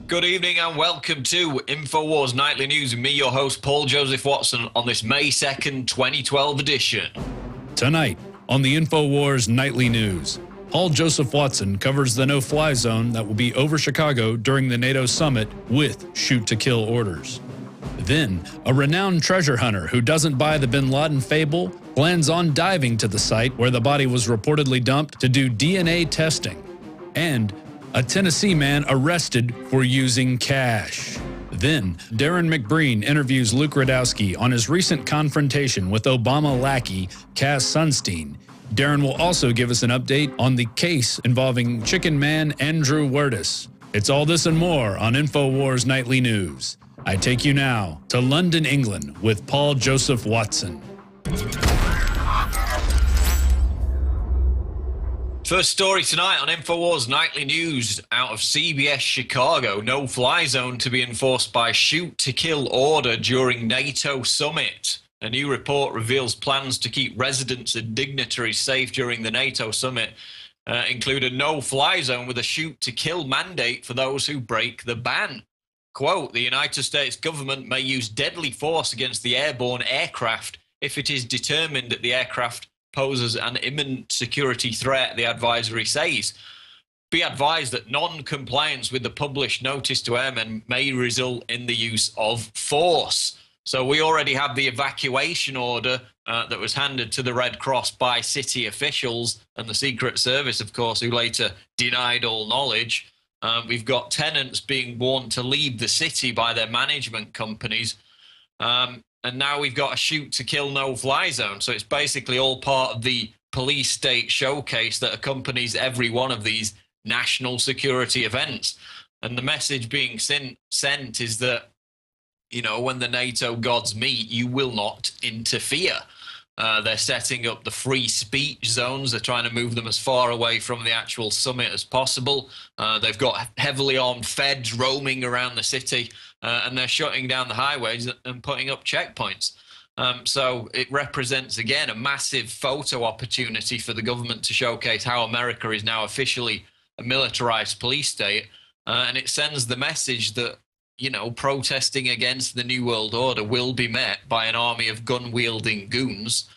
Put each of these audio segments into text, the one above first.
Good evening and welcome to Infowars Nightly News with me, your host, Paul Joseph Watson, on this May 2nd, 2012 edition. Tonight on the Infowars Nightly News, Paul Joseph Watson covers the no-fly zone that will be over Chicago during the NATO summit with shoot-to-kill orders. Then, a renowned treasure hunter who doesn't buy the bin Laden fable plans on diving to the site where the body was reportedly dumped to do DNA testing. And a Tennessee man arrested for using cash. Then, Darrin McBreen interviews Luke Rudowski on his recent confrontation with Obama lackey Cass Sunstein. Darrin will also give us an update on the case involving Chicken Man Andrew Wirtis. It's all this and more on Infowars Nightly News. I take you now to London, England with Paul Joseph Watson. First story tonight on Infowars Nightly News out of CBS Chicago. No-fly zone to be enforced by shoot-to-kill order during NATO summit. A new report reveals plans to keep residents and dignitaries safe during the NATO summit include a no-fly zone with a shoot-to-kill mandate for those who break the ban. Quote, the United States government may use deadly force against the airborne aircraft if it is determined that the aircraft poses an imminent security threat, the advisory says. Be advised that non-compliance with the published notice to airmen may result in the use of force. So we already have the evacuation order that was handed to the Red Cross by city officials and the Secret Service, of course, who later denied all knowledge. We've got tenants being warned to leave the city by their management companies. And now we've got a shoot-to-kill no-fly zone. So it's basically all part of the police state showcase that accompanies every one of these national security events. And the message being sent is that, you know, when the NATO gods meet, you will not interfere. They're setting up the free speech zones. They're trying to move them as far away from the actual summit as possible. They've got heavily armed feds roaming around the city, and they're shutting down the highways and putting up checkpoints. So it represents, again, a massive photo opportunity for the government to showcase how America is now officially a militarized police state. And it sends the message that, you know, protesting against the New World Order will be met by an army of gun-wielding goons,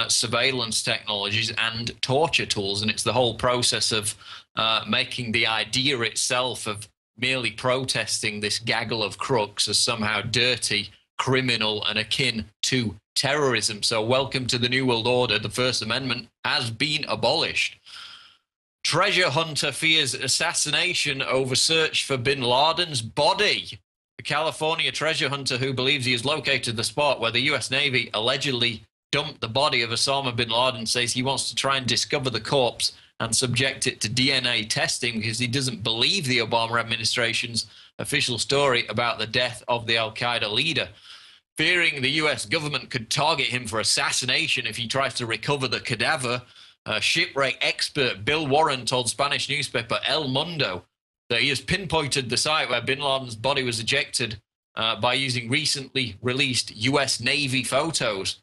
surveillance technologies, and torture tools. And it's the whole process of making the idea itself of merely protesting this gaggle of crooks as somehow dirty, criminal, and akin to terrorism. So welcome to the New World Order. The First Amendment has been abolished. Treasure hunter fears assassination over search for bin Laden's body. A California treasure hunter who believes he has located the spot where the U.S. Navy allegedly dumped the body of Osama bin Laden says he wants to try and discover the corpse and subject it to DNA testing because he doesn't believe the Obama administration's official story about the death of the al-Qaeda leader. Fearing the U.S. government could target him for assassination if he tries to recover the cadaver, shipwreck expert Bill Warren told Spanish newspaper El Mundo that he has pinpointed the site where bin Laden's body was ejected by using recently released U.S. Navy photos.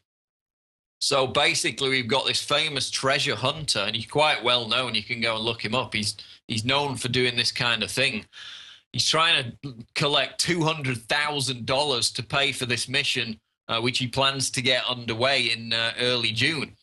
So basically, we've got this famous treasure hunter, and he's quite well known. You can go and look him up. He's known for doing this kind of thing. He's trying to collect $200,000 to pay for this mission, which he plans to get underway in early June.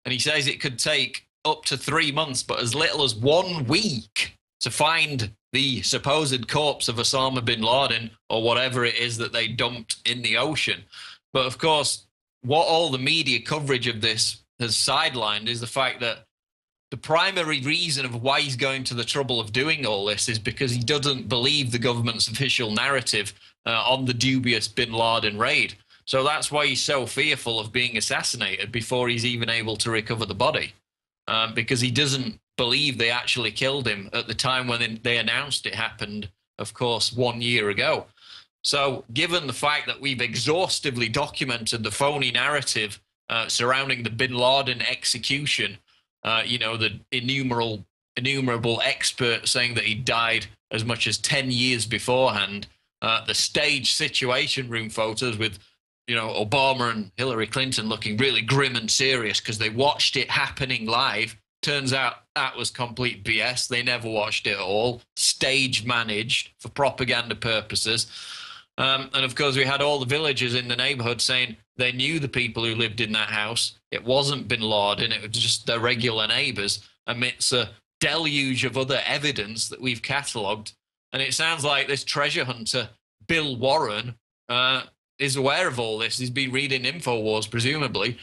And he says it could take up to 3 months, but as little as 1 week to find the supposed corpse of Osama bin Laden or whatever it is that they dumped in the ocean. But of course, what all the media coverage of this has sidelined is the fact that the primary reason of why he's going to the trouble of doing all this is because he doesn't believe the government's official narrative on the dubious bin Laden raid. So that's why he's so fearful of being assassinated before he's even able to recover the body, because he doesn't believe they actually killed him at the time when they announced it happened, of course, 1 year ago. So given the fact that we've exhaustively documented the phony narrative surrounding the bin Laden execution, you know, the innumerable experts saying that he died as much as 10 years beforehand, the staged situation room photos with, you know, Obama and Hillary Clinton looking really grim and serious because they watched it happening live Turns out that was complete BS. They never watched it at all. Stage managed for propaganda purposes. And of course, we had all the villagers in the neighborhood saying they knew the people who lived in that house. It wasn't bin Laden, it was just their regular neighbors, amidst a deluge of other evidence that we've catalogued. And it sounds like this treasure hunter, Bill Warren, is aware of all this. He's been reading Infowars, presumably.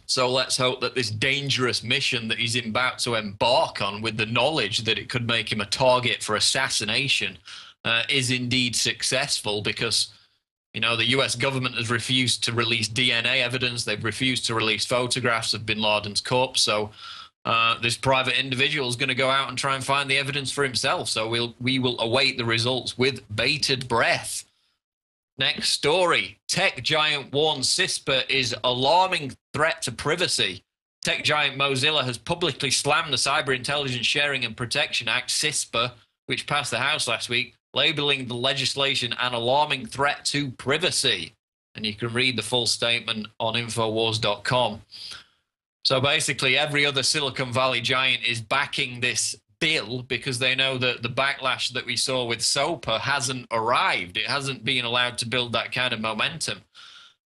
So let's hope that this dangerous mission that he's about to embark on, with the knowledge that it could make him a target for assassination, is indeed successful, because, you know, the US government has refused to release DNA evidence. They've refused to release photographs of bin Laden's corpse. So this private individual is going to go out and try and find the evidence for himself. So we will await the results with bated breath. Next story. Tech giant warns CISPA is alarming threat to privacy. Tech giant Mozilla has publicly slammed the Cyber Intelligence Sharing and Protection Act, CISPA, which passed the House last week, labeling the legislation an alarming threat to privacy. And you can read the full statement on Infowars.com. So basically, every other Silicon Valley giant is backing this bill because they know that the backlash that we saw with SOPA hasn't arrived. It hasn't been allowed to build that kind of momentum.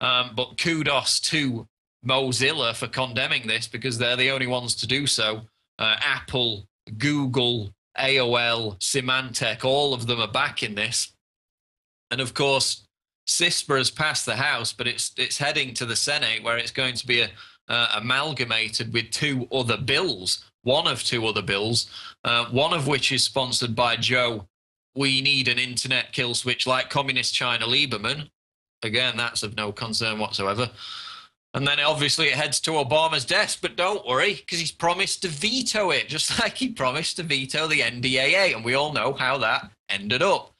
But kudos to Mozilla for condemning this, because they're the only ones to do so. Apple, Google, AOL, Symantec, all of them are backing this. And of course, CISPA has passed the House, but it's heading to the Senate, where it's going to be amalgamated with two other bills, one of two other bills, one of which is sponsored by Joe, we need an internet kill switch like communist China Lieberman. Again, that's of no concern whatsoever. And then obviously it heads to Obama's desk, but don't worry, because he's promised to veto it, just like he promised to veto the NDAA, and we all know how that ended up.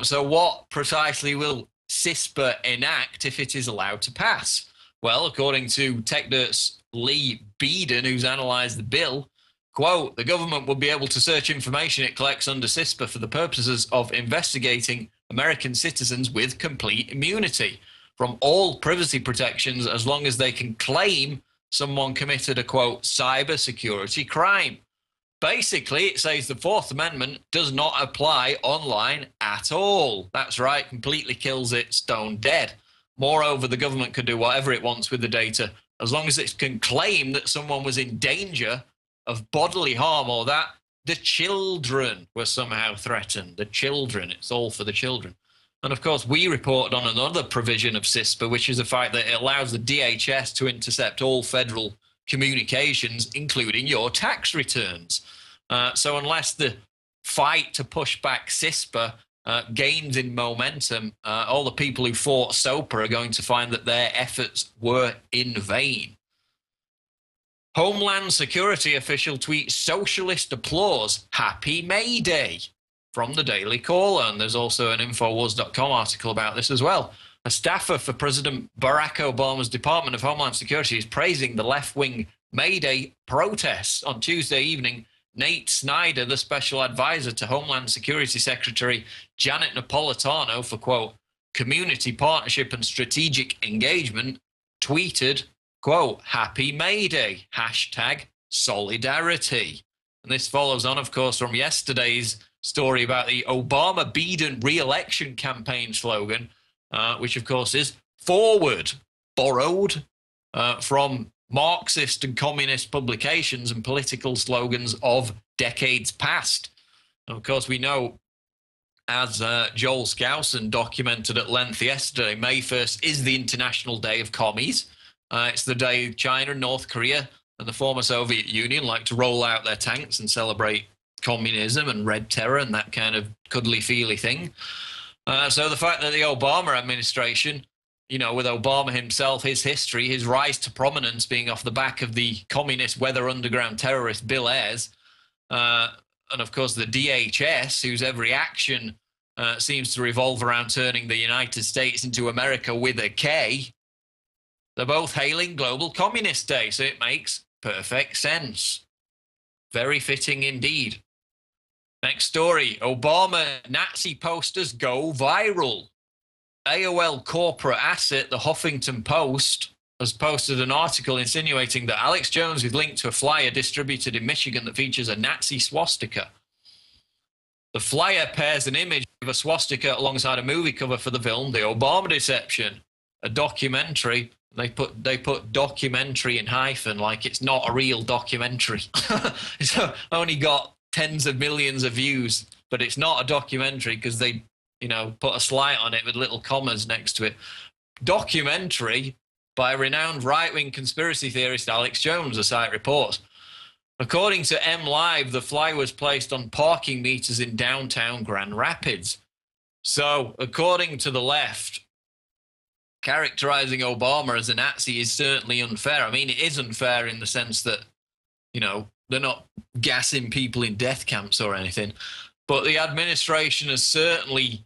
So what precisely will CISPA enact if it is allowed to pass? Well, according to TechDirt's Lee Beeden, who's analysed the bill, quote, the government will be able to search information it collects under CISPA for the purposes of investigating American citizens with complete immunity from all privacy protections, as long as they can claim someone committed a, quote, cybersecurity crime. Basically, it says the Fourth Amendment does not apply online at all. That's right, completely kills it stone dead. Moreover, the government can do whatever it wants with the data, as long as it can claim that someone was in danger of bodily harm, or that the children were somehow threatened. The children, it's all for the children. And of course, we reported on another provision of CISPA, which is the fact that it allows the DHS to intercept all federal communications, including your tax returns. So unless the fight to push back CISPA gains in momentum, all the people who fought SOPA are going to find that their efforts were in vain. Homeland Security official tweets socialist applause, happy May Day, from the Daily Caller. And there's also an Infowars.com article about this as well. A staffer for President Barack Obama's Department of Homeland Security is praising the left-wing May Day protests. On Tuesday evening, Nate Snyder, the special advisor to Homeland Security Secretary Janet Napolitano for, quote, community partnership and strategic engagement, tweeted, quote, happy May Day, hashtag solidarity. And this follows on, of course, from yesterday's story about the Obama-Biden re-election campaign slogan, which, of course, is forward, borrowed from Marxist and communist publications and political slogans of decades past. And of course, we know, as Joel Skousen documented at length yesterday, May 1st is the International Day of Commies. It's the day China and North Korea and the former Soviet Union like to roll out their tanks and celebrate communism and red terror and that kind of cuddly-feely thing. So the fact that the Obama administration, you know, with Obama himself, his history, his rise to prominence being off the back of the communist weather underground terrorist Bill Ayers, and of course the DHS, whose every action seems to revolve around turning the United States into America with a K, they're both hailing Global Communist Day, so it makes perfect sense. Very fitting indeed. Next story, Obama Nazi posters go viral. AOL corporate asset, the Huffington Post, has posted an article insinuating that Alex Jones is linked to a flyer distributed in Michigan that features a Nazi swastika. The flyer pairs an image of a swastika alongside a movie cover for the film The Obama Deception, a documentary. They put documentary in hyphen, like it's not a real documentary. It's only got tens of millions of views, but it's not a documentary because they, put a slight on it with little commas next to it. Documentary by renowned right-wing conspiracy theorist Alex Jones, the site reports. According to MLive, the flyer was placed on parking meters in downtown Grand Rapids. So, according to the left, characterizing Obama as a Nazi is certainly unfair. I mean, it is unfair in the sense that, they're not gassing people in death camps or anything. But the administration has certainly,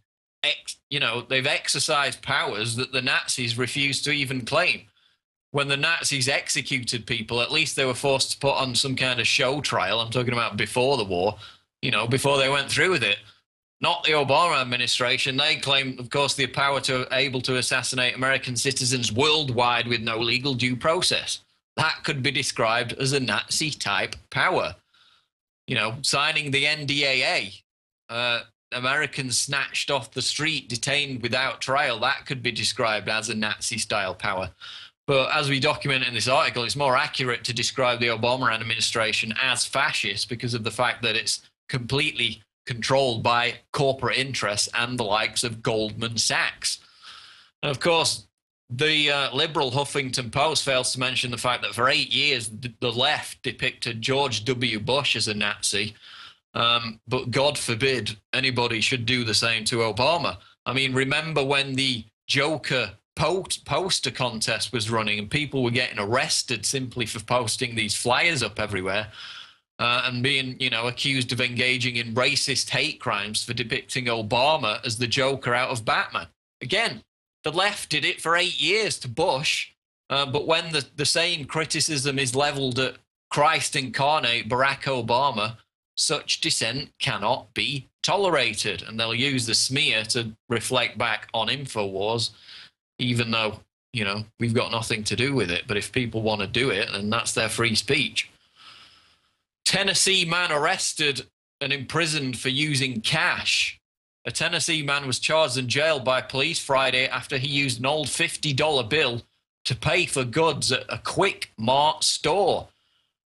they've exercised powers that the Nazis refused to even claim. When the Nazis executed people, at least they were forced to put on some kind of show trial. I'm talking about before the war, before they went through with it. Not the Obama administration. They claim, of course, the power to able to assassinate American citizens worldwide with no legal due process. That could be described as a Nazi-type power. Signing the NDAA, Americans snatched off the street, detained without trial, that could be described as a Nazi-style power. But as we document in this article, it's more accurate to describe the Obama administration as fascist because of the fact that it's completely controlled by corporate interests and the likes of Goldman Sachs. And of course, the liberal Huffington Post fails to mention the fact that for 8 years, the left depicted George W. Bush as a Nazi. But God forbid anybody should do the same to Obama. I mean, remember when the Joker poster contest was running and people were getting arrested simply for posting these flyers up everywhere? And being, accused of engaging in racist hate crimes for depicting Obama as the Joker out of Batman. Again, the left did it for 8 years to Bush, but when the same criticism is leveled at Christ incarnate, Barack Obama, such dissent cannot be tolerated. And they'll use the smear to reflect back on Infowars, even though, we've got nothing to do with it. But if people want to do it, then that's their free speech. Tennessee man arrested and imprisoned for using cash. A Tennessee man was charged and jailed by police Friday after he used an old $50 bill to pay for goods at a Quick Mart store.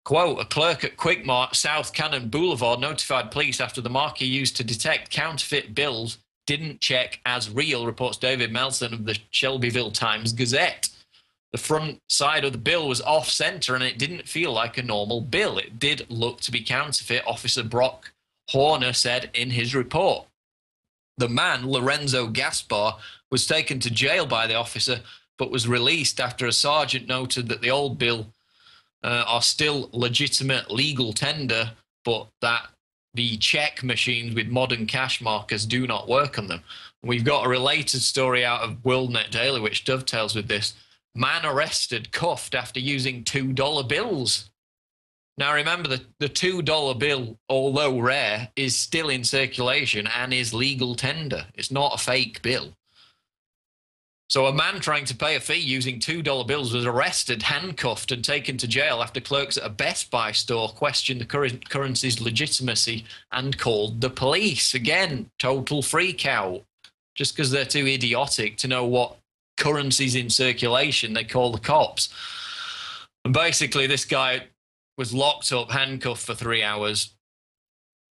Quote, a clerk at Quick Mart, South Cannon Boulevard, notified police after the mark he used to detect counterfeit bills didn't check as real, reports David Melson of the Shelbyville Times-Gazette. The front side of the bill was off-center and it didn't feel like a normal bill. It did look to be counterfeit, Officer Brock Horner said in his report. The man, Lorenzo Gaspar, was taken to jail by the officer but was released after a sergeant noted that the old bill are still legitimate legal tender, but that the check machines with modern cash markers do not work on them. We've got a related story out of WorldNet Daily which dovetails with this. Man arrested, cuffed after using $2 bills. Now remember, the $2 bill, although rare, is still in circulation and is legal tender. It's not a fake bill. So a man trying to pay a fee using $2 bills was arrested, handcuffed, and taken to jail after clerks at a Best Buy store questioned the currency's legitimacy and called the police. Again, total freak out. Just because they're too idiotic to know what currency's in circulation, they call the cops. And basically, this guy was locked up, handcuffed for 3 hours.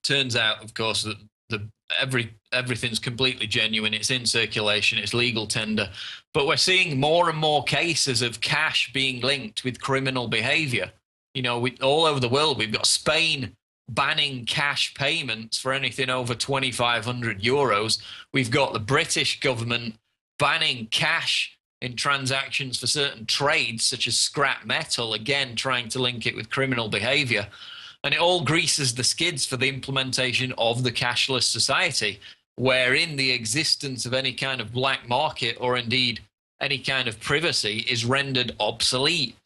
Turns out, of course, that everything's completely genuine. It's in circulation. It's legal tender. But we're seeing more and more cases of cash being linked with criminal behavior. All over the world, we've got Spain banning cash payments for anything over 2,500 euros. We've got the British government banning cash in transactions for certain trades, such as scrap metal, again, trying to link it with criminal behavior. And it all greases the skids for the implementation of the cashless society, wherein the existence of any kind of black market or indeed any kind of privacy is rendered obsolete.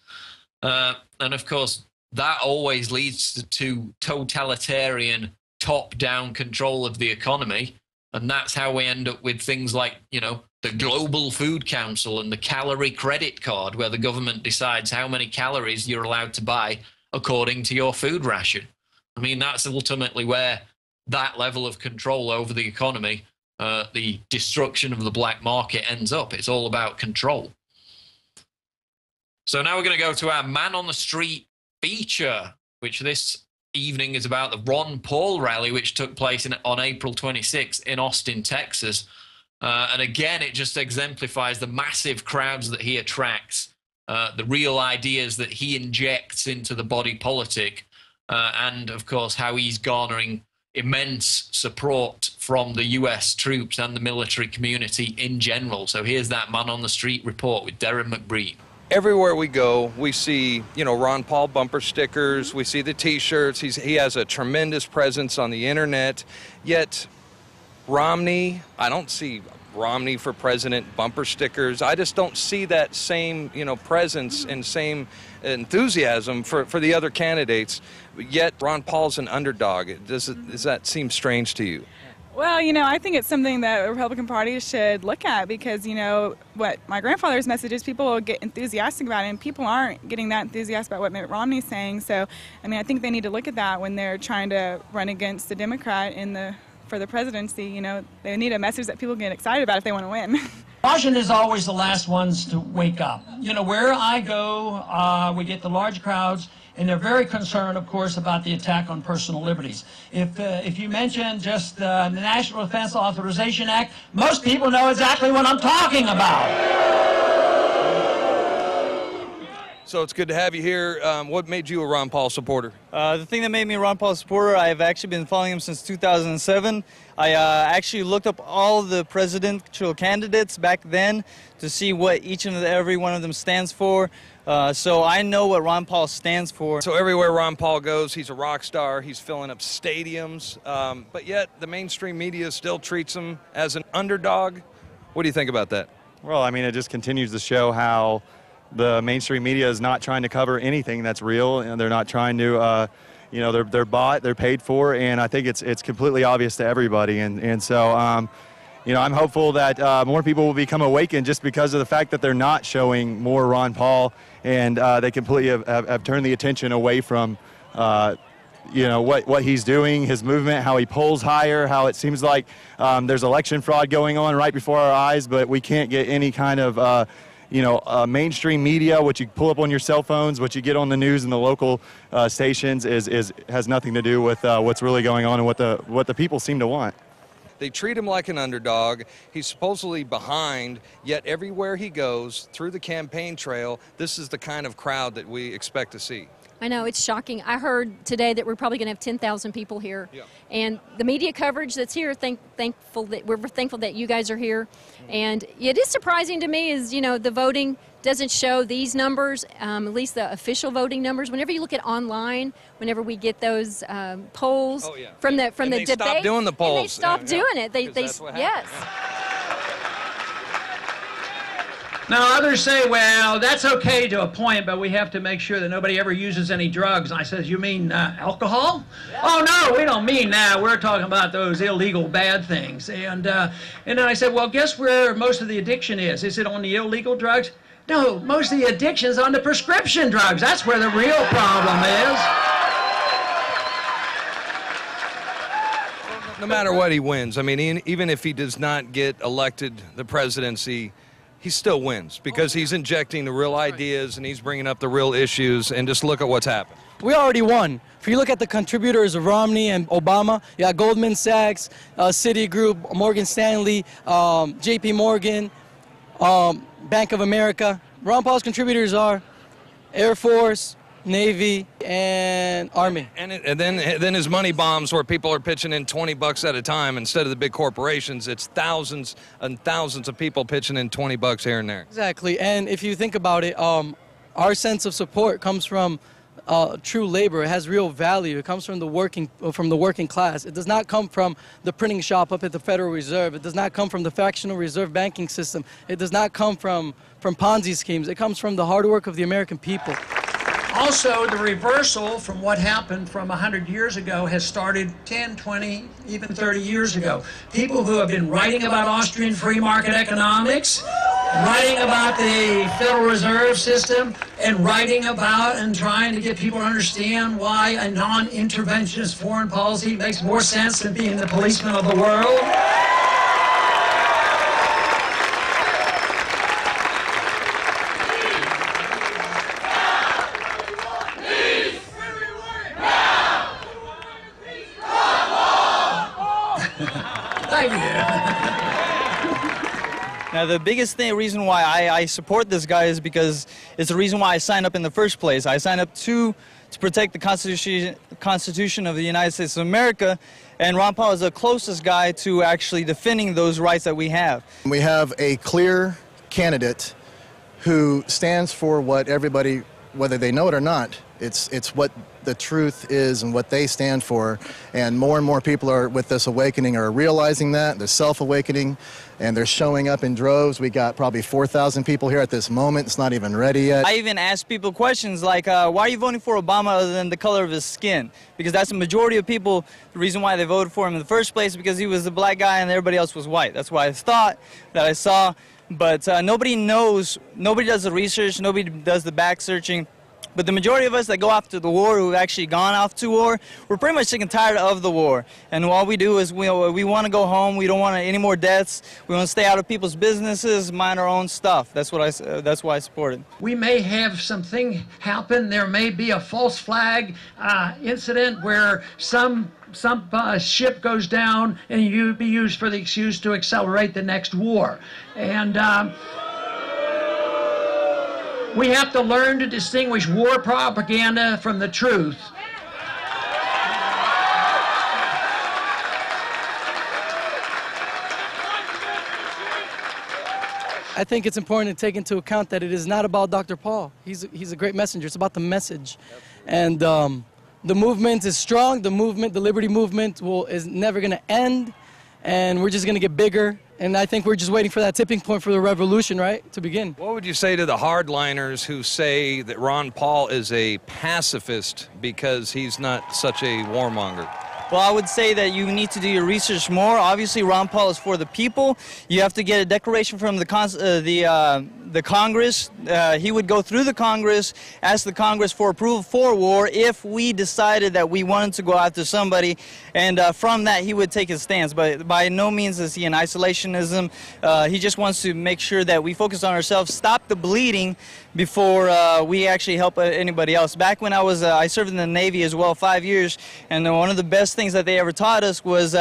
And of course, that always leads to totalitarian top-down control of the economy. And that's how we end up with things like, the Global Food Council and the calorie credit card, where the government decides how many calories you're allowed to buy according to your food ration. I mean, that's ultimately where that level of control over the economy, the destruction of the black market ends up. It's all about control. So now we're going to go to our Man on the Street feature, which this evening is about the Ron Paul rally, which took place on April 26th in Austin, Texas. And again, it just exemplifies the massive crowds that he attracts, the real ideas that he injects into the body politic, and, of course, how he's garnering immense support from the US troops and the military community in general. So here's that Man on the Street report with Darrin McBreen. Everywhere we go, we see, Ron Paul bumper stickers, we see the T-shirts. He has a tremendous presence on the internet, yet Romney, I don't see Romney for president bumper stickers. I just don't see that same, presence and same enthusiasm for the other candidates. Yet Ron Paul's an underdog. Does that seem strange to you? Well, I think it's something that the Republican Party should look at because, what my grandfather's message is, people will get enthusiastic about it, and people aren't getting that enthusiastic about what Mitt Romney's saying. So, I think they need to look at that when they're trying to run against the Democrat for the presidency. They need a message that people get excited about if they want to win. Washington is always the last ones to wake up. Where I go, we get the large crowds, and they're very concerned, of course, about the attack on personal liberties. If you mention just the National Defense Authorization Act, most people know exactly what I'm talking about. So it's good to have you here. What made you a Ron Paul supporter? The thing that made me a Ron Paul supporter, I've actually been following him since 2007. I actually looked up all the presidential candidates back then to see what each and every one of them stands for. So I know what Ron Paul stands for. So everywhere Ron Paul goes, he's a rock star. He's filling up stadiums. But yet the mainstream media still treats him as an underdog. What do you think about that? Well, it just continues to show how the mainstream media is not trying to cover anything that's real, and they're not trying to, they're bought, they're paid for, and I think it's completely obvious to everybody. And so, I'm hopeful that more people will become awakened just because of the fact that they're not showing more Ron Paul, and they completely have turned the attention away from, what he's doing, his movement, how he polls higher, how it seems like there's election fraud going on right before our eyes, but we can't get any kind of mainstream media, what you pull up on your cell phones, what you get on the news and the local stations has nothing to do with what's really going on and what the people seem to want. They treat him like an underdog. He's supposedly behind, yet everywhere he goes through the campaign trail, this is the kind of crowd that we expect to see. I know, it's shocking. I heard today that we're probably going to have 10,000 people here. Yeah. And the media coverage that's here, we're thankful that you guys are here. And it is surprising to me is, the voting doesn't show these numbers, at least the official voting numbers. Whenever you look at online, whenever we get those polls from the debate. They stopped doing the polls. And they stopped doing it. Yes. Now, others say, well, that's okay to a point, but we have to make sure that nobody ever uses any drugs. And I says, you mean alcohol? Yeah. Oh, no, we don't mean that. We're talking about those illegal bad things. And then I said, well, guess where most of the addiction is? Is it on the illegal drugs? No, most of the addiction is on the prescription drugs. That's where the real problem is. No matter what he wins, even if he does not get elected the presidency, he still wins because he's injecting the real ideas and he's bringing up the real issues, and just look at what's happened. We already won. If you look at the contributors of Romney and Obama, you got Goldman Sachs, Citigroup, Morgan Stanley, JP Morgan, Bank of America. Ron Paul's contributors are Air Force, Navy, and Army. And then his money bombs where people are pitching in $20 at a time instead of the big corporations. It's thousands and thousands of people pitching in $20 here and there. Exactly. And if you think about it, our sense of support comes from true labor. It has real value. It comes from the working class. It does not come from the printing shop up at the Federal Reserve. It does not come from the fractional reserve banking system. It does not come from Ponzi schemes. It comes from the hard work of the American people. Also, the reversal from what happened from 100 years ago has started 10, 20, even 30 years ago. People who have been writing about Austrian free market economics, writing about the Federal Reserve System, and writing about and trying to get people to understand why a non-interventionist foreign policy makes more sense than being the policeman of the world. Thank you. Now, the biggest reason why I support this guy is because it's the reason why I signed up in the first place. I signed up to protect the Constitution of the United States of America, and Ron Paul is the closest guy to actually defending those rights that we have. We have a clear candidate who stands for what everybody, whether they know it or not, it's what the truth is and what they stand for. And more people are, with this awakening, are realizing that. They're self-awakening, and they're showing up in droves. We got probably 4,000 people here at this moment. It's not even ready yet. I even ask people questions like, why are you voting for Obama other than the color of his skin? Because that's the majority of people. The reason why they voted for him in the first place is because he was a black guy and everybody else was white. That's why I thought that I saw. But nobody knows, nobody does the research, nobody does the back searching. But the majority of us that go off to the war, who've actually gone off to war, we're pretty much sick and tired of the war. And all we do is we want to go home. We don't want any more deaths. We want to stay out of people's businesses, mind our own stuff. That's why I support it. We may have something happen. There may be a false flag incident where some ship goes down and you be used for the excuse to accelerate the next war. And we have to learn to distinguish war propaganda from the truth. I think it's important to take into account that it is not about Dr. Paul. He's a great messenger. It's about the message. And the movement is strong. The movement, the liberty movement, is never going to end. And we're just going to get bigger. And I think we're just waiting for that tipping point for the revolution, right, to begin. What would you say to the hardliners who say that Ron Paul is a pacifist because he's not such a warmonger? Well, I would say that you need to do your research more. Obviously, Ron Paul is for the people. You have to get a declaration from the Congress. He would go through the Congress, ask the Congress for approval for war if we decided that we wanted to go after somebody, and from that he would take his stance. But by no means is he an isolationism. He just wants to make sure that we focus on ourselves, stop the bleeding before we actually help anybody else. Back when I served in the Navy as well, 5 years, and one of the best things that they ever taught us was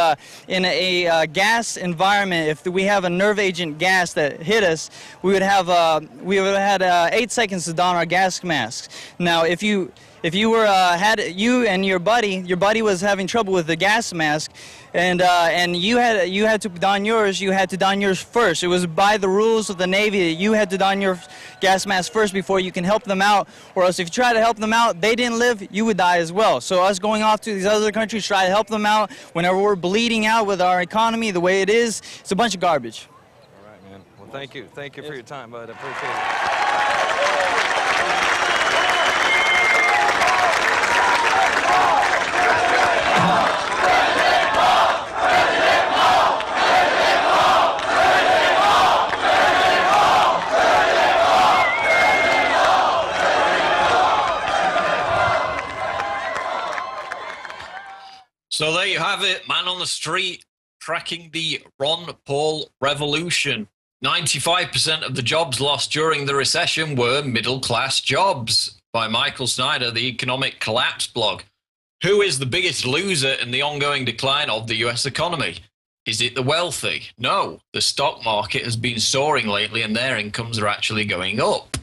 in a gas environment, if we have a nerve agent gas that hit us, we would have had 8 seconds to don our gas masks. Now, if you and your buddy was having trouble with the gas mask, and you had to don yours, you had to don yours first. It was by the rules of the Navy that you had to don your gas mask first before you can help them out, or else if you try to help them out, they didn't live, you would die as well. So us going off to these other countries, try to help them out whenever we're bleeding out with our economy the way it is, it's a bunch of garbage. All right, man. Well, thank you. Thank you for your time, bud. I appreciate it. So there you have it, man on the street tracking the Ron Paul revolution. 95% of the jobs lost during the recession were middle-class jobs, by Michael Snyder, the Economic Collapse blog. Who is the biggest loser in the ongoing decline of the US economy? Is it the wealthy? No, the stock market has been soaring lately and their incomes are actually going up.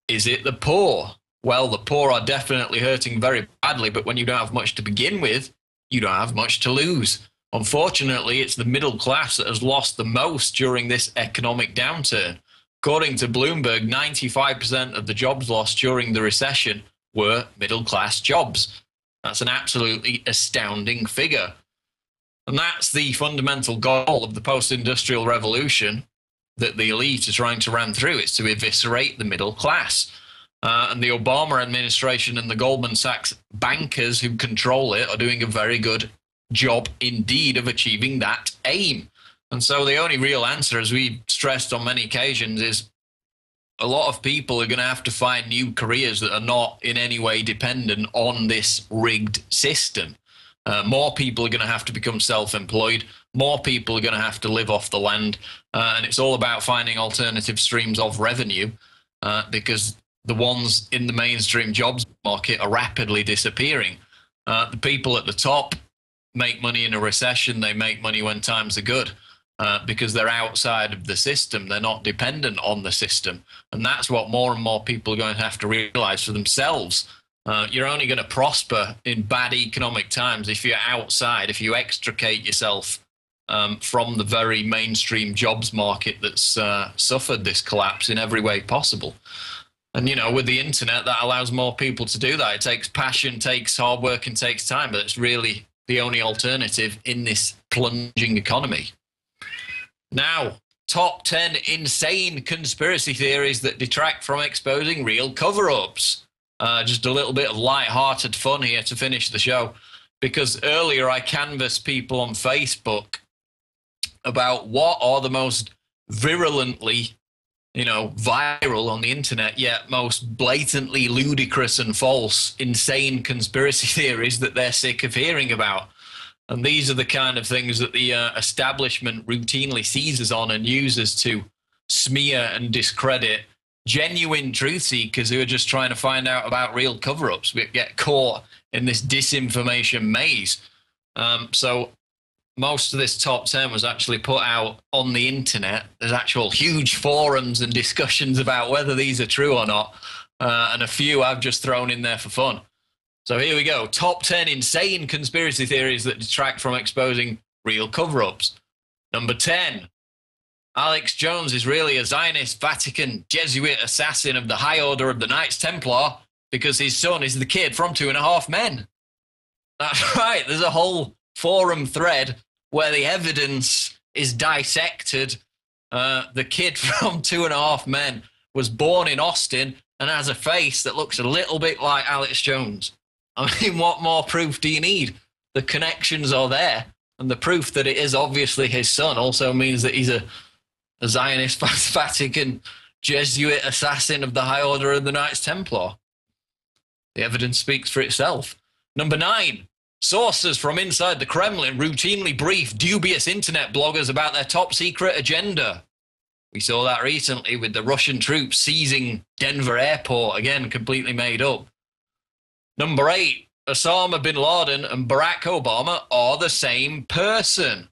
Is it the poor? Well, the poor are definitely hurting very badly, but when you don't have much to begin with, you don't have much to lose. Unfortunately, it's the middle class that has lost the most during this economic downturn. According to Bloomberg, 95% of the jobs lost during the recession were middle-class jobs. That's an absolutely astounding figure. And that's the fundamental goal of the post-industrial revolution that the elite are trying to ram through. It's to eviscerate the middle class. And the Obama administration and the Goldman Sachs bankers who control it are doing a very good job indeed of achieving that aim. And so the only real answer, as we've stressed on many occasions, is a lot of people are going to have to find new careers that are not in any way dependent on this rigged system. More people are going to have to become self-employed. More people are going to have to live off the land. And it's all about finding alternative streams of revenue because the ones in the mainstream jobs market are rapidly disappearing. The people at the top make money in a recession. They make money when times are good because they're outside of the system. They're not dependent on the system. And that's what more and more people are going to have to realize for themselves. You're only going to prosper in bad economic times if you're outside, if you extricate yourself from the very mainstream jobs market that's suffered this collapse in every way possible. And, you know, with the internet, that allows more people to do that. It takes passion, takes hard work, and takes time, but it's really the only alternative in this plunging economy. Now, top 10 insane conspiracy theories that detract from exposing real cover-ups. Just a little bit of light-hearted fun here to finish the show, because earlier I canvassed people on Facebook about what are the most virulently, you know, viral on the internet, yet most blatantly ludicrous and false, insane conspiracy theories that they're sick of hearing about. And these are the kind of things that the establishment routinely seizes on and uses to smear and discredit genuine truth seekers who are just trying to find out about real cover-ups. We get caught in this disinformation maze. So most of this top 10 was actually put out on the internet. There's actual huge forums and discussions about whether these are true or not. And a few I've just thrown in there for fun. So here we go. Top 10 insane conspiracy theories that detract from exposing real cover-ups. Number 10. Alex Jones is really a Zionist, Vatican, Jesuit assassin of the High Order of the Knights Templar because his son is the kid from 2.5 Men. That's right. There's a whole forum thread where the evidence is dissected. The kid from 2.5 Men was born in Austin and has a face that looks a little bit like Alex Jones. I mean, what more proof do you need? The connections are there, and the proof that it is obviously his son also means that he's a Zionist, Vatican, Jesuit assassin of the High Order of the Knights Templar. The evidence speaks for itself. Number 9. Sources from inside the Kremlin routinely brief dubious internet bloggers about their top-secret agenda. We saw that recently with the Russian troops seizing Denver airport, again, completely made up. Number 8. Osama bin Laden and Barack Obama are the same person.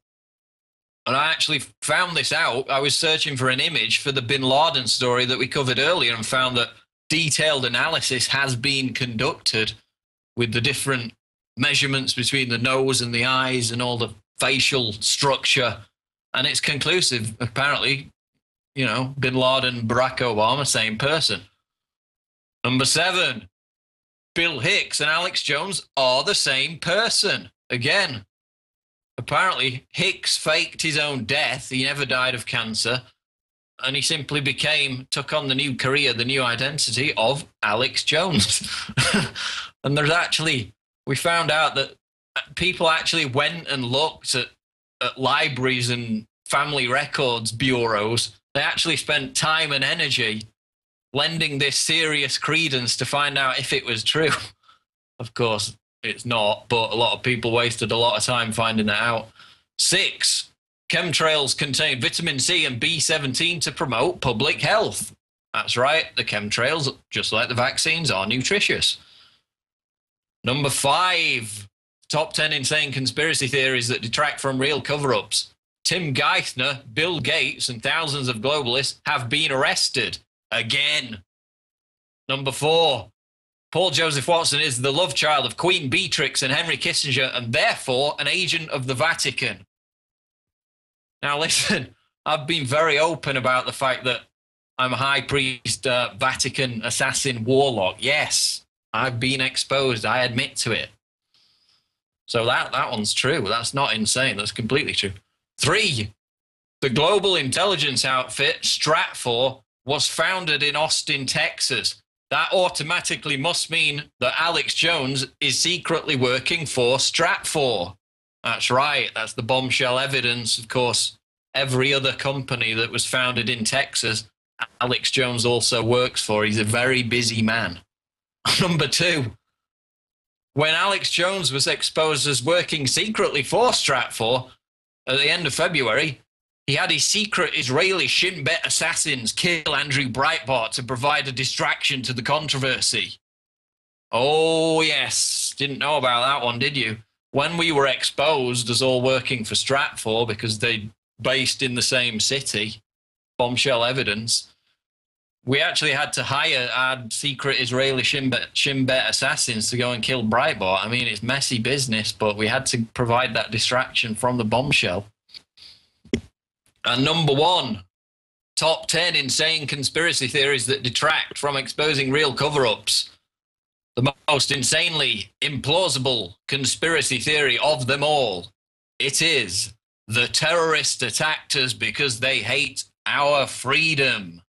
And I actually found this out. I was searching for an image for the bin Laden story that we covered earlier and found that detailed analysis has been conducted with the different measurements between the nose and the eyes and all the facial structure. And it's conclusive. Apparently, you know, bin Laden, Barack Obama, same person. Number 7. Bill Hicks and Alex Jones are the same person. Again, apparently Hicks faked his own death. He never died of cancer. And he simply took on the new career, the new identity of Alex Jones. And we found out that people actually went and looked at libraries and family records bureaus. They actually spent time and energy lending this serious credence to find out if it was true. Of course, it's not, but a lot of people wasted a lot of time finding it out. 6. Chemtrails contain vitamin C and B17 to promote public health. That's right, the chemtrails, just like the vaccines, are nutritious. Number 5. Top 10 insane conspiracy theories that detract from real cover-ups. Tim Geithner, Bill Gates, and thousands of globalists have been arrested. Again. Number 4. Paul Joseph Watson is the love child of Queen Beatrix and Henry Kissinger and therefore an agent of the Vatican. Now listen, I've been very open about the fact that I'm a high priest, Vatican assassin warlock. Yes, I've been exposed. I admit to it. So that one's true. That's not insane. That's completely true. 3. The global intelligence outfit Stratfor was founded in Austin, Texas. that automatically must mean that Alex Jones is secretly working for Stratfor. That's right. That's the bombshell evidence. Of course, every other company that was founded in Texas, Alex Jones also works for. He's a very busy man. Number two, when Alex Jones was exposed as working secretly for Stratfor at the end of February, he had his secret Israeli Shin Bet assassins kill Andrew Breitbart to provide a distraction to the controversy. Oh, yes. Didn't know about that one, did you? When we were exposed as all working for Stratfor because they based in the same city, bombshell evidence, we actually had to hire our secret Israeli Shin Bet assassins to go and kill Breitbart. I mean, it's messy business, but we had to provide that distraction from the bombshell. And number one, top 10 insane conspiracy theories that detract from exposing real cover-ups. The most insanely implausible conspiracy theory of them all. It is the terrorists attacked us because they hate our freedom.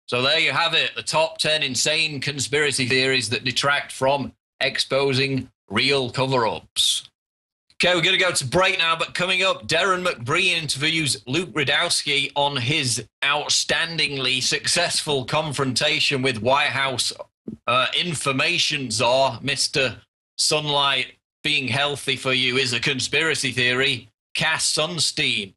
So there you have it, the top 10 insane conspiracy theories that detract from exposing real cover-ups. Okay, we're going to go to break now, but coming up, Darrin McBreen interviews Luke Rudowski on his outstandingly successful confrontation with White House information czar, Mr. Sunlight being healthy for you is a conspiracy theory, Cass Sunstein.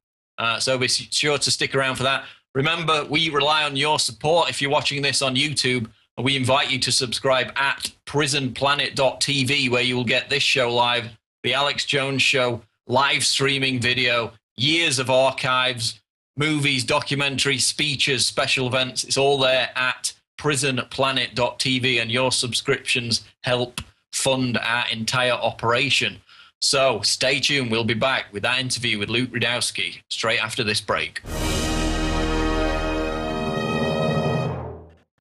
So be sure to stick around for that. Remember, we rely on your support if you're watching this on YouTube. We invite you to subscribe at prisonplanet.tv, where you will get this show live, the Alex Jones Show, live streaming video, years of archives, movies, documentaries, speeches, special events. It's all there at prisonplanet.tv, and your subscriptions help fund our entire operation. So stay tuned. We'll be back with that interview with Luke Rudowski straight after this break.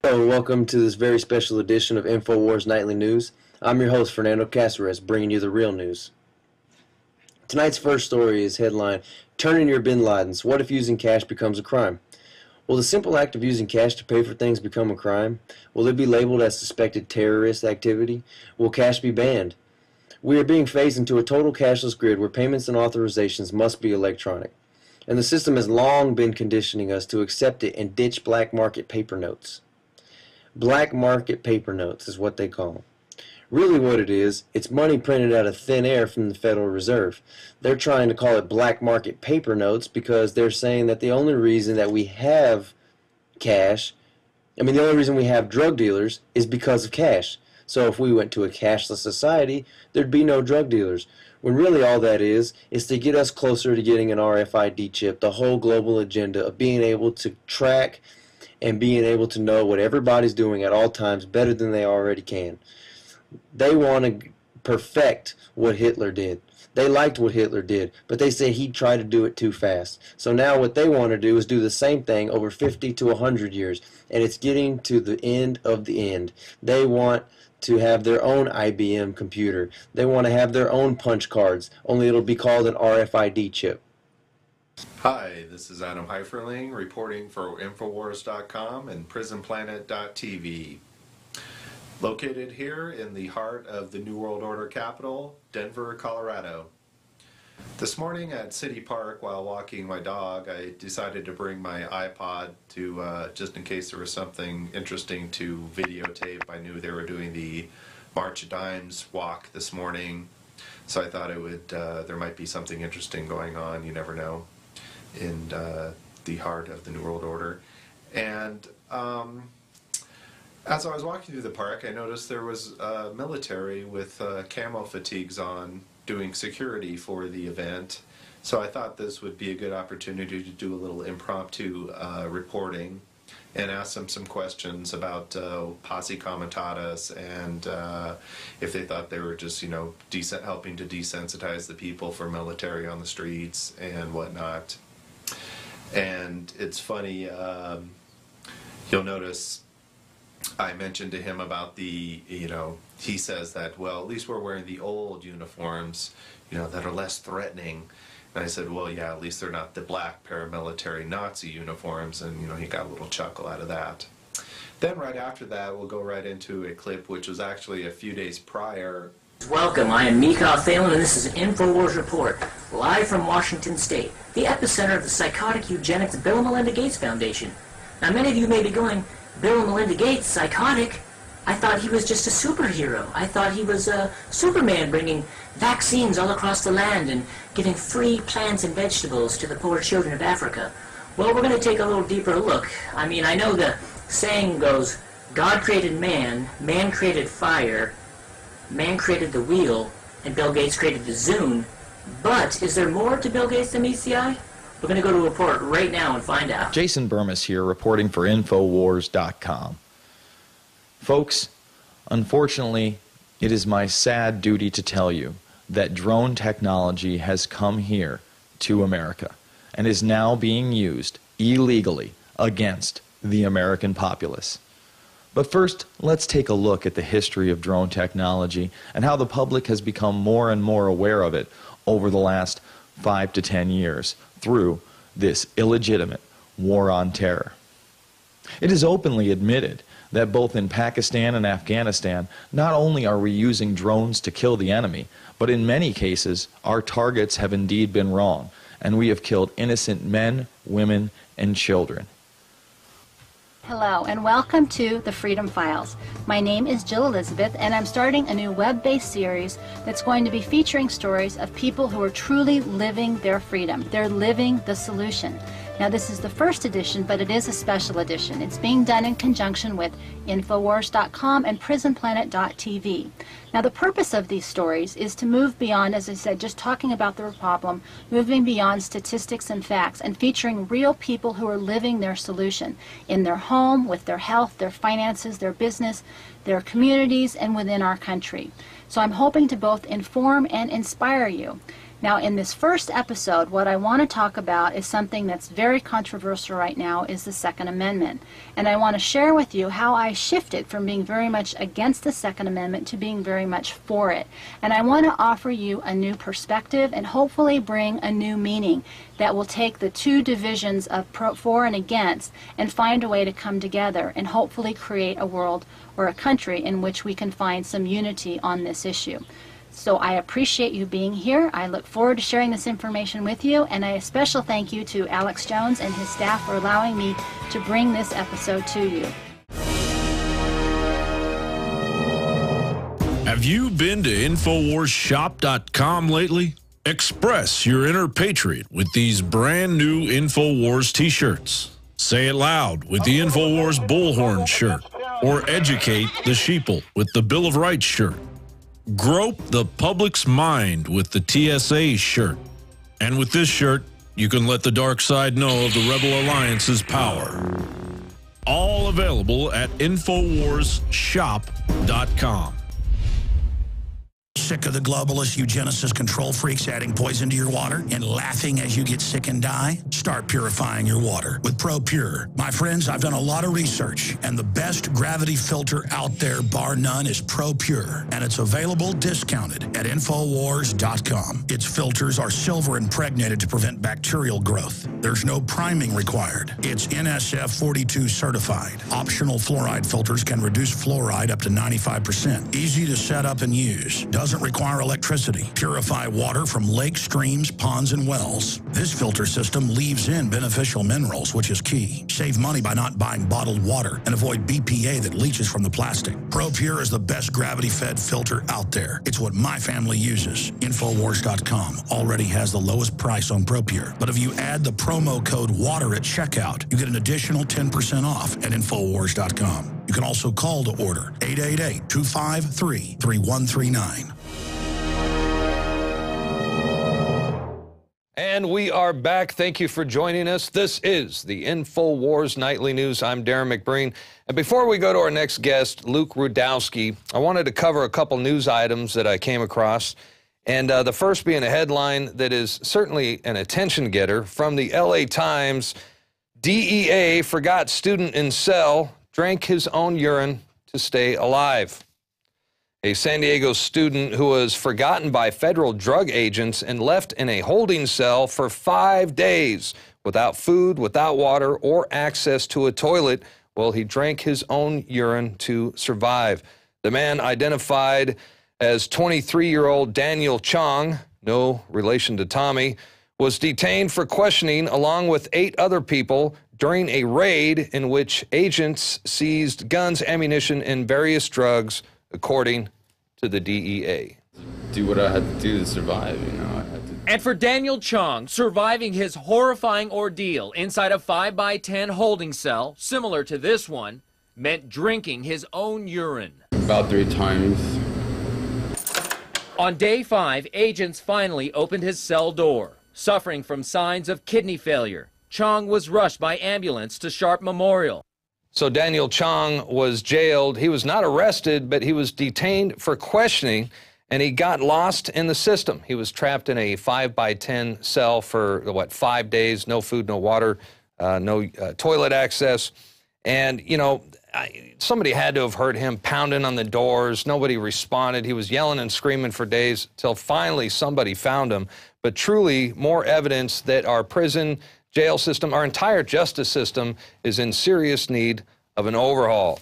Hello, and welcome to this very special edition of Infowars Nightly News. I'm your host, Fernando Caceres, bringing you the real news. Tonight's first story is headlined, "Turn in your bin Ladens. What if using cash becomes a crime?" Will the simple act of using cash to pay for things become a crime? Will it be labeled as suspected terrorist activity? Will cash be banned? We are being phased into a total cashless grid where payments and authorizations must be electronic. And the system has long been conditioning us to accept it and ditch black market paper notes. Black market paper notes is what they call them. Really what it is, it's money printed out of thin air from the Federal Reserve. They're trying to call it black market paper notes because they're saying that the only reason that we have cash, the only reason we have drug dealers is because of cash. So if we went to a cashless society, there'd be no drug dealers. When really all that is to get us closer to getting an RFID chip, the whole global agenda of being able to track and being able to know what everybody's doing at all times better than they already can. They want to perfect what Hitler did. They liked what Hitler did, but they say he tried to do it too fast. So now what they want to do is do the same thing over 50 to 100 years, and it's getting to the end of the end. They want to have their own IBM computer. They want to have their own punch cards, only it'll be called an RFID chip. Hi, this is Adam Heiferling reporting for Infowars.com and PrisonPlanet.tv. Located here in the heart of the New World Order capital, Denver, Colorado. This morning at City Park while walking my dog, I decided to bring my iPod to just in case there was something interesting to videotape. I knew they were doing the March of Dimes walk this morning, so I thought it would there might be something interesting going on, you never know, in the heart of the New World Order. And as I was walking through the park, I noticed there was military with camo fatigues on doing security for the event. So I thought this would be a good opportunity to do a little impromptu reporting and ask them some questions about posse comitatus and if they thought they were just, helping to desensitize the people for military on the streets and whatnot. And it's funny, you'll notice I mentioned to him about the, he says that, well, at least we're wearing the old uniforms, that are less threatening. And I said, well, yeah, at least they're not the black paramilitary Nazi uniforms. And, he got a little chuckle out of that. Then right after that, we'll go right into a clip which was actually a few days prior. Welcome, I am Mikhail Thalen, and this is an Infowars Report, live from Washington State, the epicenter of the psychotic eugenics Bill and Melinda Gates Foundation. Now many of you may be going, Bill and Melinda Gates, psychotic? I thought he was just a superhero. I thought he was a Superman bringing vaccines all across the land and giving free plants and vegetables to the poor children of Africa. Well, we're going to take a little deeper look. I mean, I know the saying goes, God created man, man created fire, man created the wheel, and Bill Gates created the Zune. But is there more to Bill Gates than meets the eye? We're going to go to a report right now and find out. Jason Burmis here, reporting for Infowars.com. Folks, unfortunately, it is my sad duty to tell you that drone technology has come here to America and is now being used illegally against the American populace. But first, let's take a look at the history of drone technology and how the public has become more and more aware of it over the last 5 to 10 years through this illegitimate war on terror. It is openly admitted that both in Pakistan and Afghanistan, not only are we using drones to kill the enemy, but in many cases, our targets have indeed been wrong, and we have killed innocent men, women, and children. Hello and welcome to the Freedom Files. My name is Jill Elizabeth and I'm starting a new web-based series that's going to be featuring stories of people who are truly living their freedom. They're living the solution. Now this is the first edition, but it is a special edition. It's being done in conjunction with Infowars.com and PrisonPlanet.tv. Now the purpose of these stories is to move beyond, as I said, just talking about the problem, moving beyond statistics and facts and featuring real people who are living their solution in their home, with their health, their finances, their business, their communities, and within our country. So I'm hoping to both inform and inspire you. Now in this first episode, what I want to talk about is something that's very controversial right now, is the Second Amendment. And I want to share with you how I shifted from being very much against the Second Amendment to being very much for it. And I want to offer you a new perspective and hopefully bring a new meaning that will take the two divisions of for and against and find a way to come together and hopefully create a world or a country in which we can find some unity on this issue. So I appreciate you being here. I look forward to sharing this information with you, and a special thank you to Alex Jones and his staff for allowing me to bring this episode to you. Have you been to InfoWarsShop.com lately? Express your inner patriot with these brand new InfoWars t-shirts. Say it loud with the InfoWars Bullhorn shirt, or educate the sheeple with the Bill of Rights shirt. Grope the public's mind with the TSA shirt. And with this shirt, you can let the dark side know of the Rebel Alliance's power. All available at InfoWarsShop.com. Sick of the globalist eugenicist control freaks adding poison to your water and laughing as you get sick and die? Start purifying your water with ProPure. My friends, I've done a lot of research, and the best gravity filter out there, bar none, is ProPure, and it's available discounted at Infowars.com. Its filters are silver impregnated to prevent bacterial growth. There's no priming required. It's NSF 42 certified. Optional fluoride filters can reduce fluoride up to 95%. Easy to set up and use. Doesn't require electricity. Purify water from lakes, streams, ponds, and wells. This filter system leaves in beneficial minerals, which is key. Save money by not buying bottled water and avoid BPA that leaches from the plastic. ProPure is the best gravity-fed filter out there. It's what my family uses. Infowars.com already has the lowest price on ProPure. But if you add the promo code WATER at checkout, you get an additional 10% off at Infowars.com. You can also call to order 888-253-3139. And we are back. Thank you for joining us. This is the Infowars Nightly News. I'm Darrin McBreen. And before we go to our next guest, Luke Rudowski, I wanted to cover a couple news items that I came across. And the first being a headline that is certainly an attention getter from the LA Times. DEA forgot student in cell, drank his own urine to stay alive. A San Diego student who was forgotten by federal drug agents and left in a holding cell for 5 days without food, without water, or access to a toilet Well, he drank his own urine to survive. The man, identified as 23-year-old Daniel Chong, no relation to Tommy, was detained for questioning along with 8 other people during a raid in which agents seized guns, ammunition, and various drugs, according to the DEA. Do what I had to do to survive, you know. And for Daniel Chong, surviving his horrifying ordeal inside a 5x10 holding cell, similar to this one, meant drinking his own urine. About 3 times. On day 5, agents finally opened his cell door. Suffering from signs of kidney failure, Chong was rushed by ambulance to Sharp Memorial. So Daniel Chong was jailed. He was not arrested, but he was detained for questioning, and he got lost in the system. He was trapped in a 5x10 cell for, 5 days, no food, no water, no toilet access. And, you know, somebody had to have heard him pounding on the doors. Nobody responded. He was yelling and screaming for days till finally somebody found him. But truly, more evidence that our prison, jail system, our entire justice system is in serious need of an overhaul.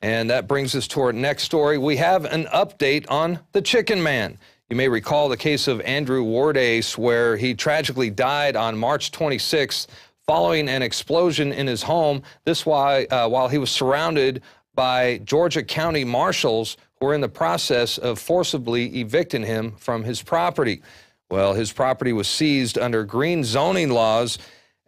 And that brings us to our next story. We have an update on the Chicken Man. You may recall the case of Andrew Wardace, where he tragically died on March 26th following an explosion in his home. This while he was surrounded by Georgia County marshals who were in the process of forcibly evicting him from his property. Well, his property was seized under green zoning laws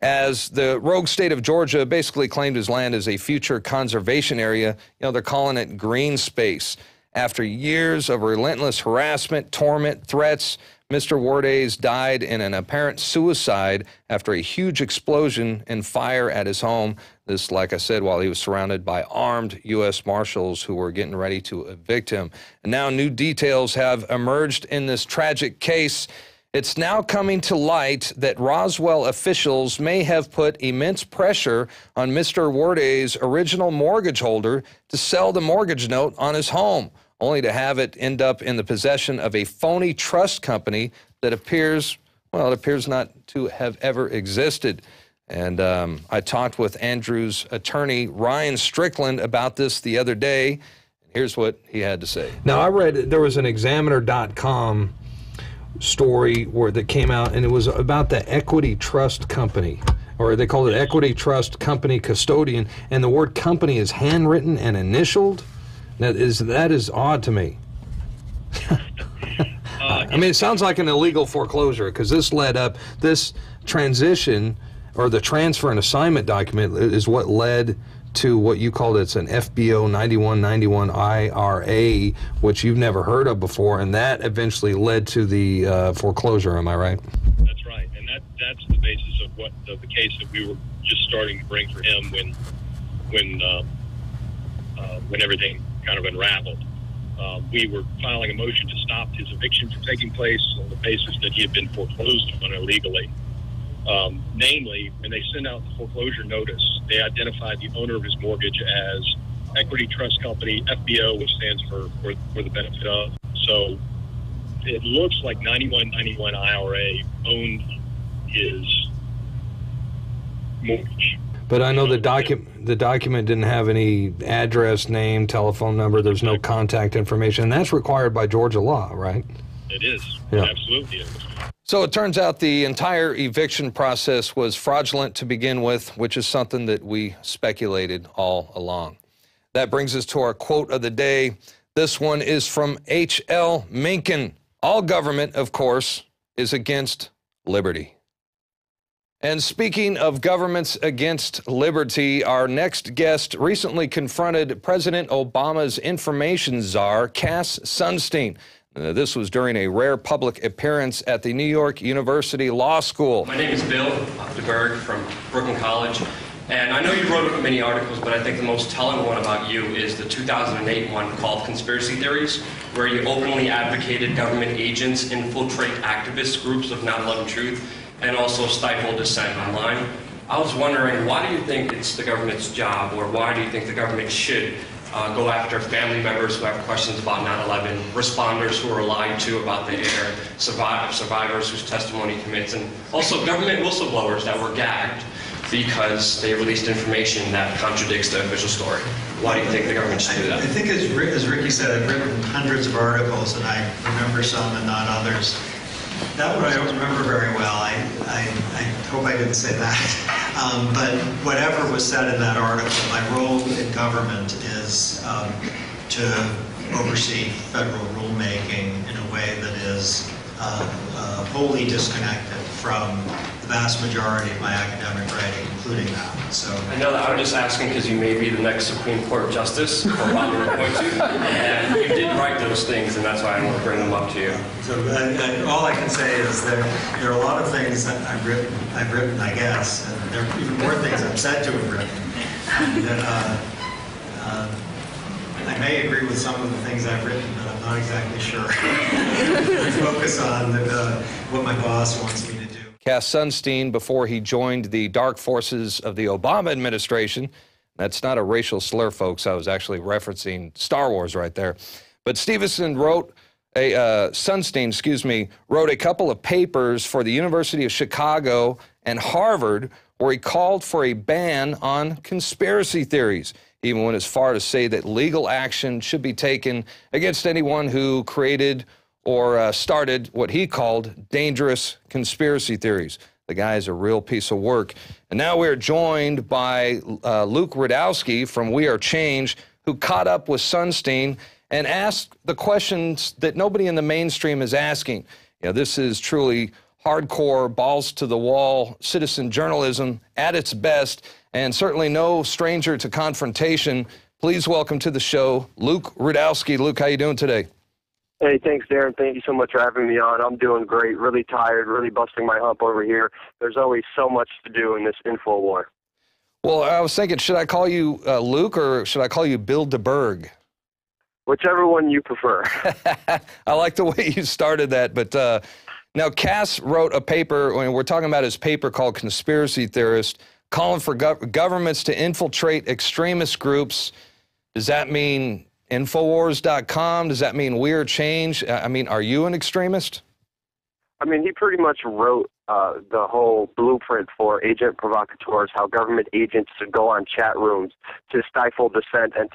as the rogue state of Georgia basically claimed his land as a future conservation area. You know, they're calling it green space. After years of relentless harassment, torment, threats, Mr. Wardace died in an apparent suicide after a huge explosion and fire at his home. This, like I said, while he was surrounded by armed U.S. Marshals who were getting ready to evict him. And now new details have emerged in this tragic case. It's now coming to light that Roswell officials may have put immense pressure on Mr. Wardace's original mortgage holder to sell the mortgage note on his home, only to have it end up in the possession of a phony trust company that appears not to have ever existed. And I talked with Andrew's attorney, Ryan Strickland, about this the other day. Here's what he had to say. Now, I read there was an Examiner.com story that came out, and it was about the Equity Trust Company, or they called it Equity Trust Company Custodian, and the word company is handwritten and initialed. That is odd to me. I mean, it sounds like an illegal foreclosure, because this transition, or the transfer and assignment document, is what led to what you called it's an FBO 9191 IRA, which you've never heard of before, and that eventually led to the foreclosure. Am I right? That's right, and that's the basis of the case that we were just starting to bring for him when everything kind of unraveled. We were filing a motion to stop his eviction from taking place on the basis that he had been foreclosed on illegally. Namely, when they sent out the foreclosure notice, they identified the owner of his mortgage as Equity Trust Company, FBO, which stands for the benefit of. So it looks like 9191 IRA owned his mortgage. But I know the document didn't have any address, name, telephone number. There's no contact information. And that's required by Georgia law, right? It is. Yeah. It absolutely is. So it turns out the entire eviction process was fraudulent to begin with, which is something that we speculated all along. That brings us to our quote of the day. This one is from H.L. Mencken. All government, of course, is against liberty. And speaking of governments against liberty, our next guest recently confronted President Obama's information czar, Cass Sunstein. This was during a rare public appearance at the New York University Law School. My name is Bill DeBerg from Brooklyn College, and I know you wrote many articles, but I think the most telling one about you is the 2008 one called Conspiracy Theories, where you openly advocated government agents infiltrate activist groups of 9/11 Truth and also stifle dissent online. I was wondering, why do you think it's the government's job, or why do you think the government should go after family members who have questions about 9/11, responders who are lied to about the air, survivors whose testimony commits, and also government whistleblowers that were gagged because they released information that contradicts the official story. Why do you think the government should do that? I think as Ricky said, I've written hundreds of articles, and I remember some and not others. That one I don't remember very well. I hope I didn't say that. But whatever was said in that article, my role in government is to oversee federal rulemaking in a way that is wholly disconnected from the vast majority of my academic writing, including that. So I know that. I'm just asking because you may be the next Supreme Court Justice, or probably going to, and you did write those things, and that's why I want to bring them up to you. So all I can say is there are a lot of things that I've written, I guess, and there are even more things I've said to have written. That, I may agree with some of the things I've written, but I'm not exactly sure. I focus on what my boss wants me to do. Cass Sunstein, before he joined the dark forces of the Obama administration. That's not a racial slur, folks. I was actually referencing Star Wars right there. But Sunstein wrote a couple of papers for the University of Chicago and Harvard where he called for a ban on conspiracy theories. Even went as far to say that legal action should be taken against anyone who created or started what he called dangerous conspiracy theories. The guy is a real piece of work. And now we're joined by Luke Rudowski from WEARECHANGE, who caught up with Sunstein and asked the questions that nobody in the mainstream is asking. You know, this is truly hardcore, balls-to-the-wall citizen journalism at its best, and certainly no stranger to confrontation. Please welcome to the show, Luke Rudowski. Luke, how you doing today? Hey, thanks, Darren. Thank you so much for having me on. I'm doing great, really tired, really busting my hump over here. There's always so much to do in this info war. Well, I was thinking, should I call you Luke or should I call you Bill DeBerg? Whichever one you prefer. I like the way you started that, but now Cass wrote a paper, when we're talking about his paper called Conspiracy Theorist, calling for governments to infiltrate extremist groups. Does that mean Infowars.com? Does that mean WEARECHANGE? I mean, are you an extremist? I mean, he pretty much wrote the whole blueprint for agent provocateurs, how government agents should go on chat rooms to stifle dissent and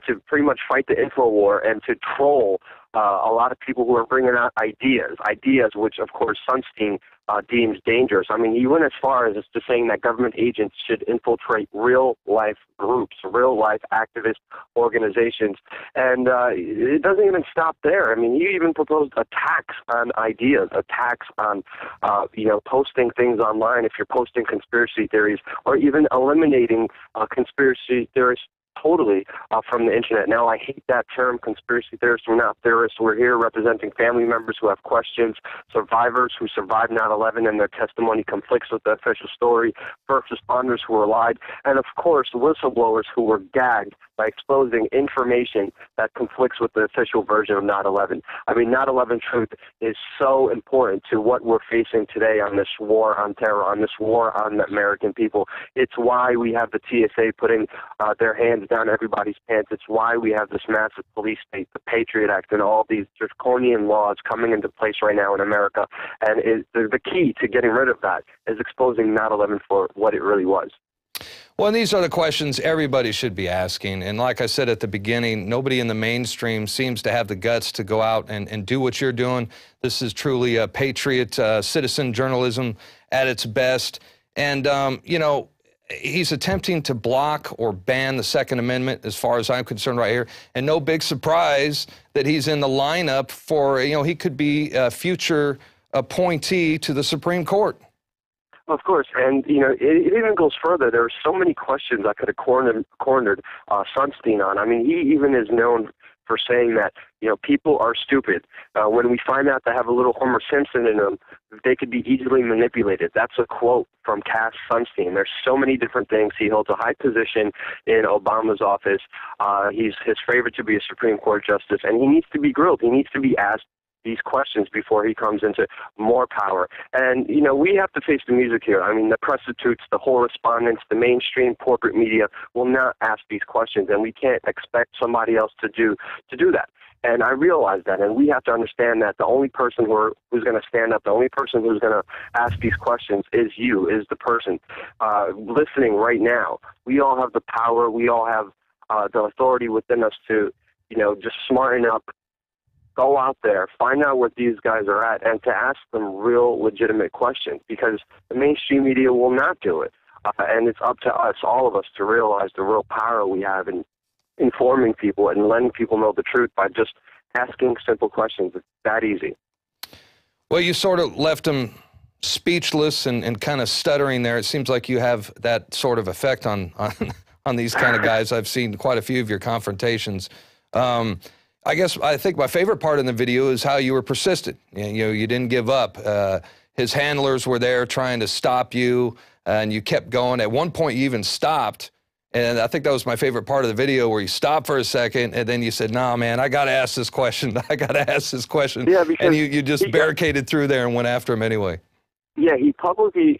to pretty much fight the info war and to troll a lot of people who are bringing out ideas which, of course, Sunstein deems dangerous. I mean, he went as far as to saying that government agents should infiltrate real-life groups, real-life activist organizations, and it doesn't even stop there. I mean, he even proposed attacks on ideas, attacks on, posting things online if you're posting conspiracy theories, or even eliminating conspiracy theorists totally from the internet. Now, I hate that term, conspiracy theorists. We're not theorists. We're here representing family members who have questions, survivors who survived 9/11 and their testimony conflicts with the official story, first responders who were lied, and of course, whistleblowers who were gagged by exposing information that conflicts with the official version of 9/11. I mean, 9/11 truth is so important to what we're facing today on this war on terror, on this war on the American people. It's why we have the TSA putting their hands down everybody's pants. It's why we have this massive police state, the Patriot Act, and all these draconian laws coming into place right now in America. And the key to getting rid of that is exposing 9/11 for what it really was. Well, and these are the questions everybody should be asking. And like I said at the beginning, nobody in the mainstream seems to have the guts to go out and do what you're doing. This is truly a patriot citizen journalism at its best. And, he's attempting to block or ban the Second Amendment as far as I'm concerned right here. And no big surprise that he's in the lineup for, he could be a future appointee to the Supreme Court. Of course, and it even goes further. There are so many questions I could have cornered Sunstein on. I mean, he even is known for saying that people are stupid. When we find out they have a little Homer Simpson in them, they could be easily manipulated. That's a quote from Cass Sunstein. There's so many different things. He holds a high position in Obama's office. He's his favorite to be a Supreme Court justice, and he needs to be grilled. He needs to be asked these questions before he comes into more power. And, we have to face the music here. I mean, the prostitutes, the whole respondents, the mainstream corporate media will not ask these questions, and we can't expect somebody else to do that. And I realize that, and we have to understand that the only person who's going to stand up, the only person who's going to ask these questions is you, is the person listening right now. We all have the power. We all have the authority within us to, just smarten up, go out there, find out what these guys are at, and to ask them real legitimate questions, because the mainstream media will not do it. And it's up to us, all of us, to realize the real power we have in informing people and letting people know the truth by just asking simple questions. It's that easy. Well, you sort of left them speechless and kind of stuttering there. It seems like you have that sort of effect on these kind of guys. I've seen quite a few of your confrontations. I think my favorite part in the video is how you were persistent. You didn't give up. His handlers were there trying to stop you, and you kept going. At one point, you even stopped. And I think that was my favorite part of the video, where you stopped for a second, and then you said, "Nah, man, I got to ask this question. I got to ask this question." Yeah, because and you just barricaded through there and went after him anyway. Yeah, he publicly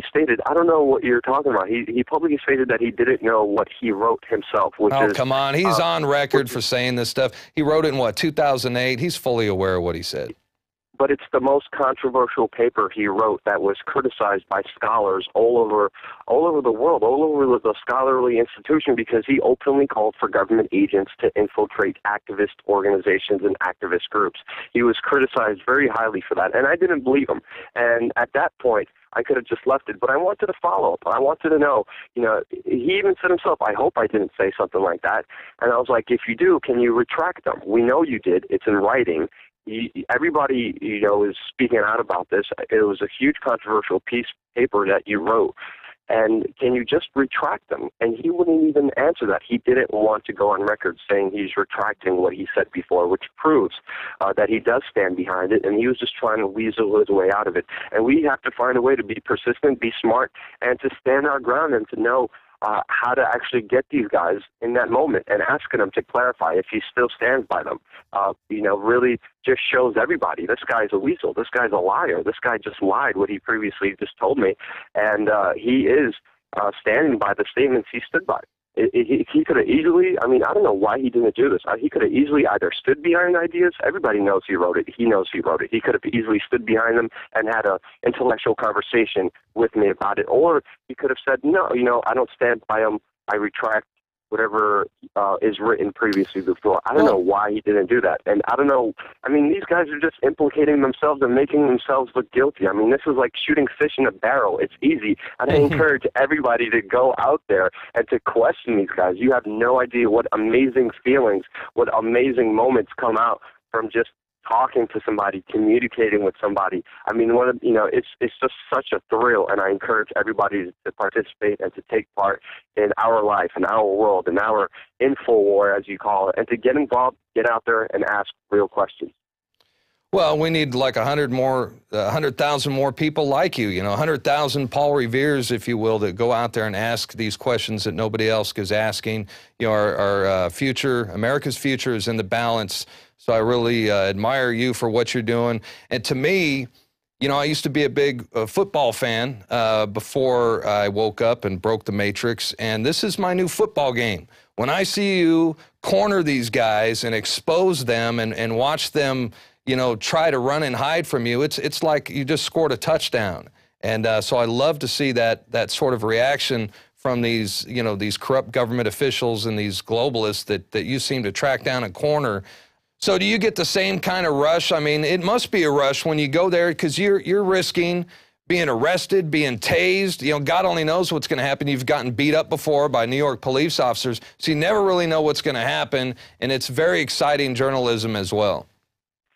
stated, I don't know what you're talking about. He publicly stated that he didn't know what he wrote himself, which is... come on. He's on record for saying this stuff. He wrote it in, 2008? He's fully aware of what he said. But it's the most controversial paper he wrote that was criticized by scholars all over the world, all over the scholarly institution, because he openly called for government agents to infiltrate activist organizations and activist groups. He was criticized very highly for that, and I didn't believe him. And at that point, I could have just left it, but I wanted to follow up. I wanted to know, he even said himself, I hope I didn't say something like that. And I was like, if you do, can you retract them? We know you did. It's in writing. Everybody, is speaking out about this. It was a huge controversial paper that you wrote. And can you just retract them? And he wouldn't even answer that. He didn't want to go on record saying he's retracting what he said before, which proves that he does stand behind it, and he was just trying to weasel his way out of it. And we have to find a way to be persistent, be smart, and to stand our ground and to know how to actually get these guys in that moment, and asking them to clarify if he still stands by them. Really just shows everybody, this guy's a weasel, this guy's a liar, this guy just lied what he previously just told me, and he is standing by the statements he stood by. He could have easily, I don't know why he didn't do this. He could have easily either stood behind ideas. Everybody knows he wrote it. He knows he wrote it. He could have easily stood behind them and had an intellectual conversation with me about it. Or he could have said, no, I don't stand by him. I retract whatever is written previously before. I don't know why he didn't do that. And I don't know, these guys are just implicating themselves and making themselves look guilty. This is like shooting fish in a barrel. It's easy. And I encourage everybody to go out there and to question these guys. You have no idea what amazing feelings, what amazing moments come out from just talking to somebody, communicating with somebody. It's just such a thrill, and I encourage everybody to participate and to take part in our life, in our world, in our info war, as you call it, and to get involved, get out there, and ask real questions. Well, we need like 100,000 more people like you, 100,000 Paul Reveres, if you will, that go out there and ask these questions that nobody else is asking. Our future, America's future is in the balance. So I really admire you for what you're doing. And to me, I used to be a big football fan before I woke up and broke the matrix. And this is my new football game. When I see you corner these guys and expose them and watch them, try to run and hide from you, it's like you just scored a touchdown. And so I love to see that sort of reaction from these, these corrupt government officials and these globalists that you seem to track down and corner. So do you get the same kind of rush? It must be a rush when you go there, because you're risking being arrested, being tased. God only knows what's going to happen. You've gotten beat up before by New York police officers, so you never really know what's going to happen, and it's very exciting journalism as well.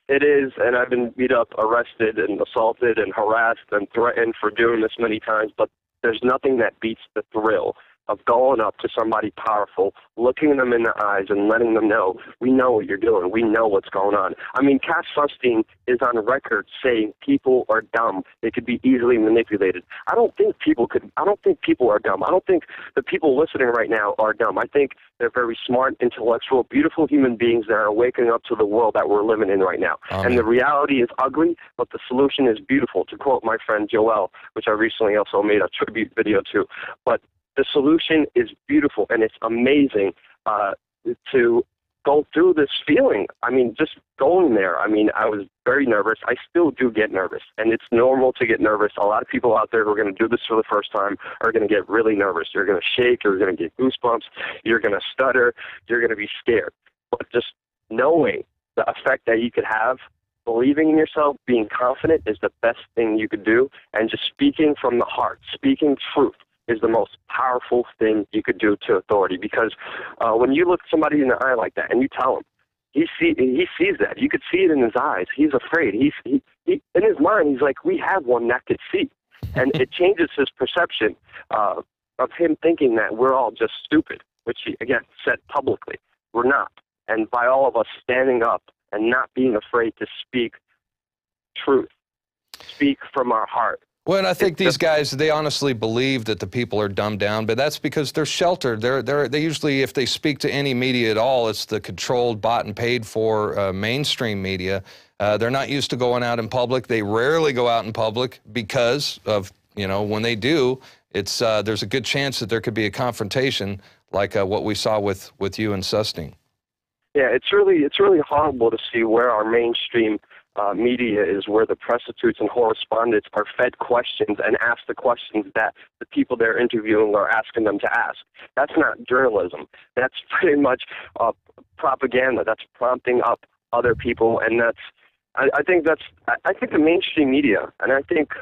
It is, and I've been beat up, arrested, and assaulted, and harassed, and threatened for doing this many times, but there's nothing that beats the thrill of going up to somebody powerful, looking them in the eyes and letting them know, we know what you're doing, we know what's going on. Cass Sunstein is on record saying people are dumb. They could be easily manipulated. I don't think people are dumb. I don't think the people listening right now are dumb. I think they're very smart, intellectual, beautiful human beings that are waking up to the world that we're living in right now. And the reality is ugly, but the solution is beautiful, to quote my friend Joel, which I recently also made a tribute video to. But the solution is beautiful, and it's amazing to go through this feeling. I mean, just going there. I mean, I was very nervous. I still do get nervous, and it's normal to get nervous. A lot of people out there who are going to do this for the first time are going to get really nervous. You're going to shake. You're going to get goosebumps. You're going to stutter. You're going to be scared. But just knowing the effect that you could have, believing in yourself, being confident is the best thing you could do, and just speaking from the heart, speaking truth is the most powerful thing you could do to authority. Because when you look somebody in the eye like that and you tell him, he sees that. You could see it in his eyes. He's afraid. He in his mind, he's like, we have one that could see. And it changes his perception of him thinking that we're all just stupid, which he, again, said publicly. We're not. And by all of us standing up and not being afraid to speak truth, speak from our heart. Well, and I think these guys, they honestly believe that the people are dumbed down, but that's because they're sheltered. They usually, if they speak to any media at all, it's the controlled, bought and paid for mainstream media. They're not used to going out in public. They rarely go out in public because of, when they do, it's there's a good chance that there could be a confrontation like what we saw with you and Sunstein. Yeah, it's really horrible to see where our mainstream media is, where the prostitutes and correspondents are fed questions and asked the questions that the people they're interviewing are asking them to ask. That's not journalism. That's pretty much propaganda. That's prompting up other people, and I think the mainstream media, and I think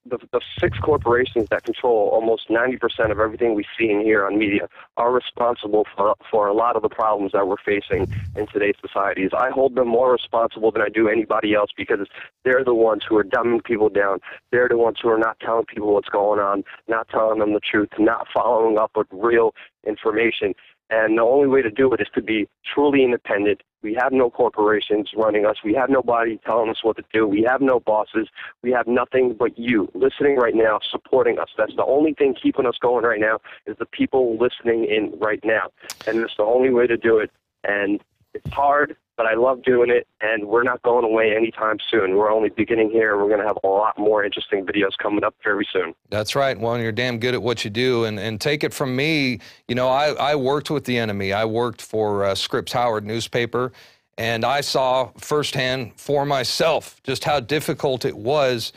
the 6 corporations that control almost 90% of everything we see and hear on media are responsible for a lot of the problems that we're facing in today's societies. I hold them more responsible than I do anybody else, because they're the ones who are dumbing people down. They're the ones who are not telling people what's going on, not telling them the truth, not following up with real information. And the only way to do it is to be truly independent. We have no corporations running us. We have nobody telling us what to do. We have no bosses. We have nothing but you listening right now, supporting us. That's the only thing keeping us going right now, is the people listening in right now. And it's the only way to do it. And it's hard, but I love doing it, and we're not going away anytime soon. We're only beginning here. We're going to have a lot more interesting videos coming up very soon. That's right. Well, you're damn good at what you do. And take it from me, I worked with the enemy. I worked for Scripps Howard newspaper, and I saw firsthand for myself just how difficult it was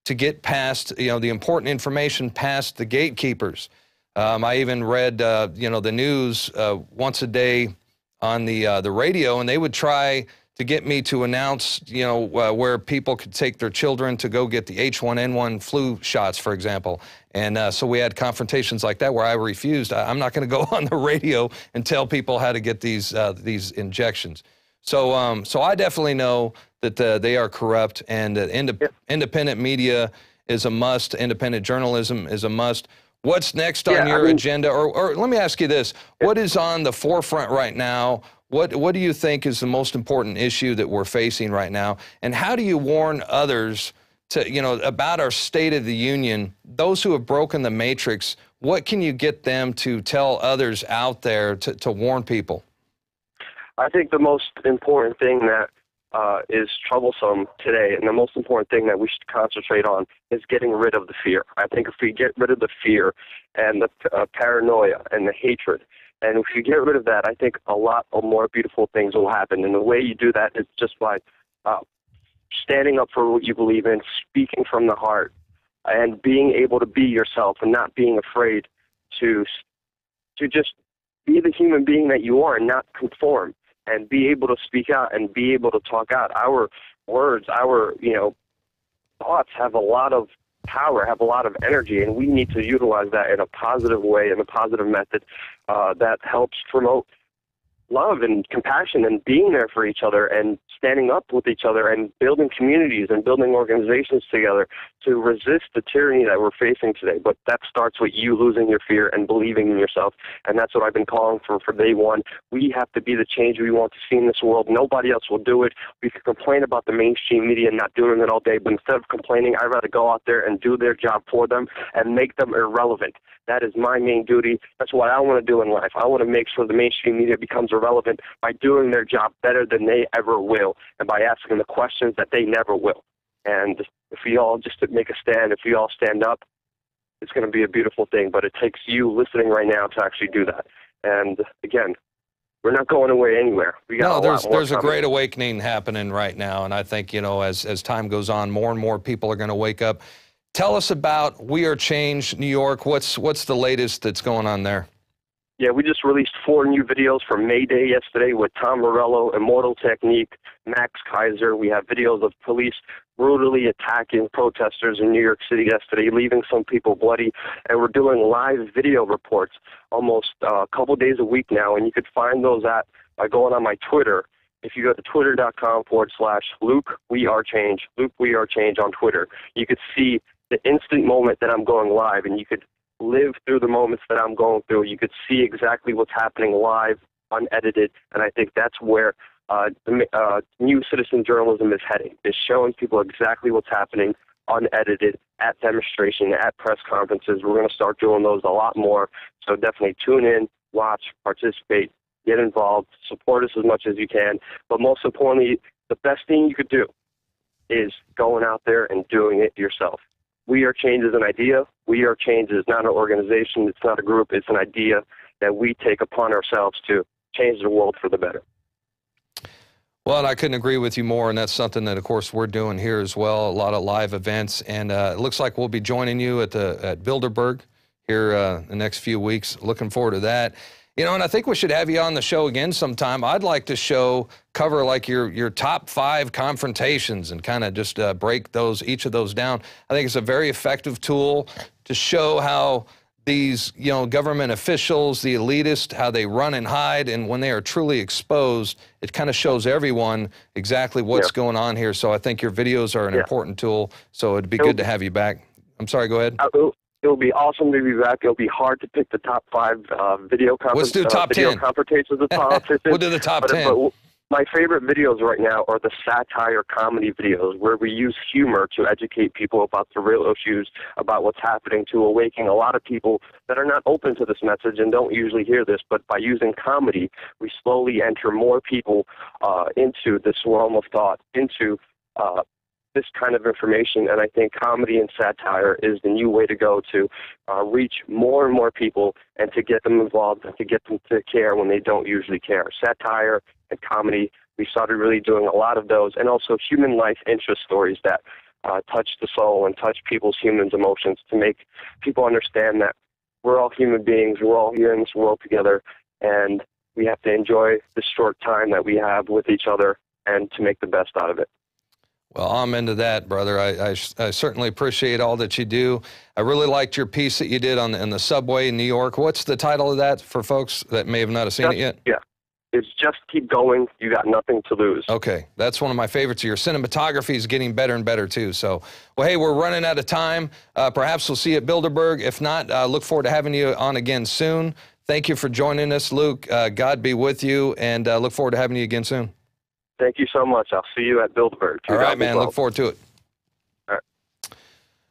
to get past, the important information past the gatekeepers. I even read, the news once a day on the radio, and they would try to get me to announce, where people could take their children to go get the H1N1 flu shots, for example. And so we had confrontations like that where I refused. I'm not going to go on the radio and tell people how to get these injections. So I definitely know that they are corrupt, and that independent media is a must. Independent journalism is a must. What's next on your agenda? Or let me ask you this. What is on the forefront right now? What do you think is the most important issue that we're facing right now? And how do you warn others about our State of the Union, those who have broken the matrix? What can you get them to tell others out there to warn people? I think the most important thing that is troublesome today, and the most important thing that we should concentrate on, is getting rid of the fear. I think if we get rid of the fear and the paranoia and the hatred, and if you get rid of that, I think a lot of more beautiful things will happen. And the way you do that is just by standing up for what you believe in, speaking from the heart, and being able to be yourself and not being afraid to just be the human being that you are and not conform, and be able to speak out and be able to talk out. Our words, our thoughts have a lot of power, have a lot of energy, and we need to utilize that in a positive way, in a positive method that helps promote love and compassion and being there for each other and standing up with each other and building communities and building organizations together to resist the tyranny that we're facing today. But that starts with you losing your fear and believing in yourself, and that's what I've been calling for day one. We have to be the change we want to see in this world. Nobody else will do it. We can complain about the mainstream media not doing it all day, but instead of complaining, I'd rather go out there and do their job for them and make them irrelevant. That is my main duty. That's what I want to do in life. I want to make sure the mainstream media becomes irrelevant by doing their job better than they ever will, and by asking the questions that they never will. And if we all just make a stand, if we all stand up, it's going to be a beautiful thing. But it takes you listening right now to actually do that. And again, we're not going away anywhere. We got there's a great awakening happening right now, and I think, you know, as time goes on, more and more people are going to wake up. Tell us about We Are Change New York. What's the latest that's going on there? Yeah, we just released 4 new videos from May Day yesterday with Tom Morello, Immortal Technique, Max Kaiser. We have videos of police brutally attacking protesters in New York City yesterday, leaving some people bloody. And we're doing live video reports almost a couple days a week now. And you could find those by going on my Twitter. If you go to twitter.com/LukeWeAreChange, LukeWeAreChange on Twitter, you could see the instant moment that I'm going live, and you could live through the moments that I'm going through. You could see exactly what's happening live, unedited, and I think that's where new citizen journalism is heading, is showing people exactly what's happening unedited at demonstration, at press conferences. We're going to start doing those a lot more, so definitely tune in, watch, participate, get involved, support us as much as you can, but most importantly, the best thing you could do is going out there and doing it yourself. We Are Change is an idea. We Are Change is not an organization. It's not a group. It's an idea that we take upon ourselves to change the world for the better. Well, and I couldn't agree with you more, and that's something that, of course, we're doing here as well, a lot of live events, and it looks like we'll be joining you at Bilderberg here the next few weeks. Looking forward to that. You know, and I think we should have you on the show again sometime. I'd like to cover like your top 5 confrontations and kind of just break each of those down. I think it's a very effective tool to show how these, you know, government officials, the elitists, how they run and hide, and when they are truly exposed, it kind of shows everyone exactly what's going on here. So I think your videos are an important tool, so it'd be good to have you back. I'm sorry, go ahead. It'll be awesome to be back. It'll be hard to pick the top 5 video Let's do top 10. confrontations with politicians. We'll do the top 10. But my favorite videos right now are the satire comedy videos where we use humor to educate people about the real issues, about what's happening, to awaken a lot of people that are not open to this message and don't usually hear this. But by using comedy, we slowly enter more people into this realm of thought, into this kind of information, and I think comedy and satire is the new way to go to reach more and more people and to get them involved and to get them to care when they don't usually care. Satire and comedy, we started really doing a lot of those, and also human life interest stories that touch the soul and touch people's emotions to make people understand that we're all human beings, we're all here in this world together, and we have to enjoy the short time that we have with each other and to make the best out of it. Well, I'm into that, brother. I certainly appreciate all that you do. I really liked your piece that you did in the subway in New York. What's the title of that for folks that may have not seen it yet? Yeah. It's Just Keep Going. You got nothing to lose. Okay. That's one of my favorites. Your cinematography is getting better and better, too. So, well, hey, we're running out of time. Perhaps we'll see you at Bilderberg. If not, look forward to having you on again soon. Thank you for joining us, Luke. God be with you, and look forward to having you again soon. Thank you so much. I'll see you at Bilderberg. All right, man. Look forward to it. All right.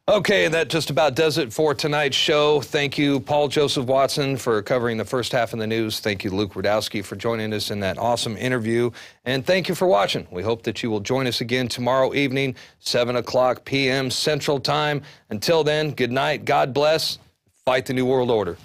Okay, that just about does it for tonight's show. Thank you, Paul Joseph Watson, for covering the first half of the news. Thank you, Luke Rudowski, for joining us in that awesome interview. And thank you for watching. We hope that you will join us again tomorrow evening, 7:00 p.m. Central Time. Until then, good night. God bless. Fight the New World Order.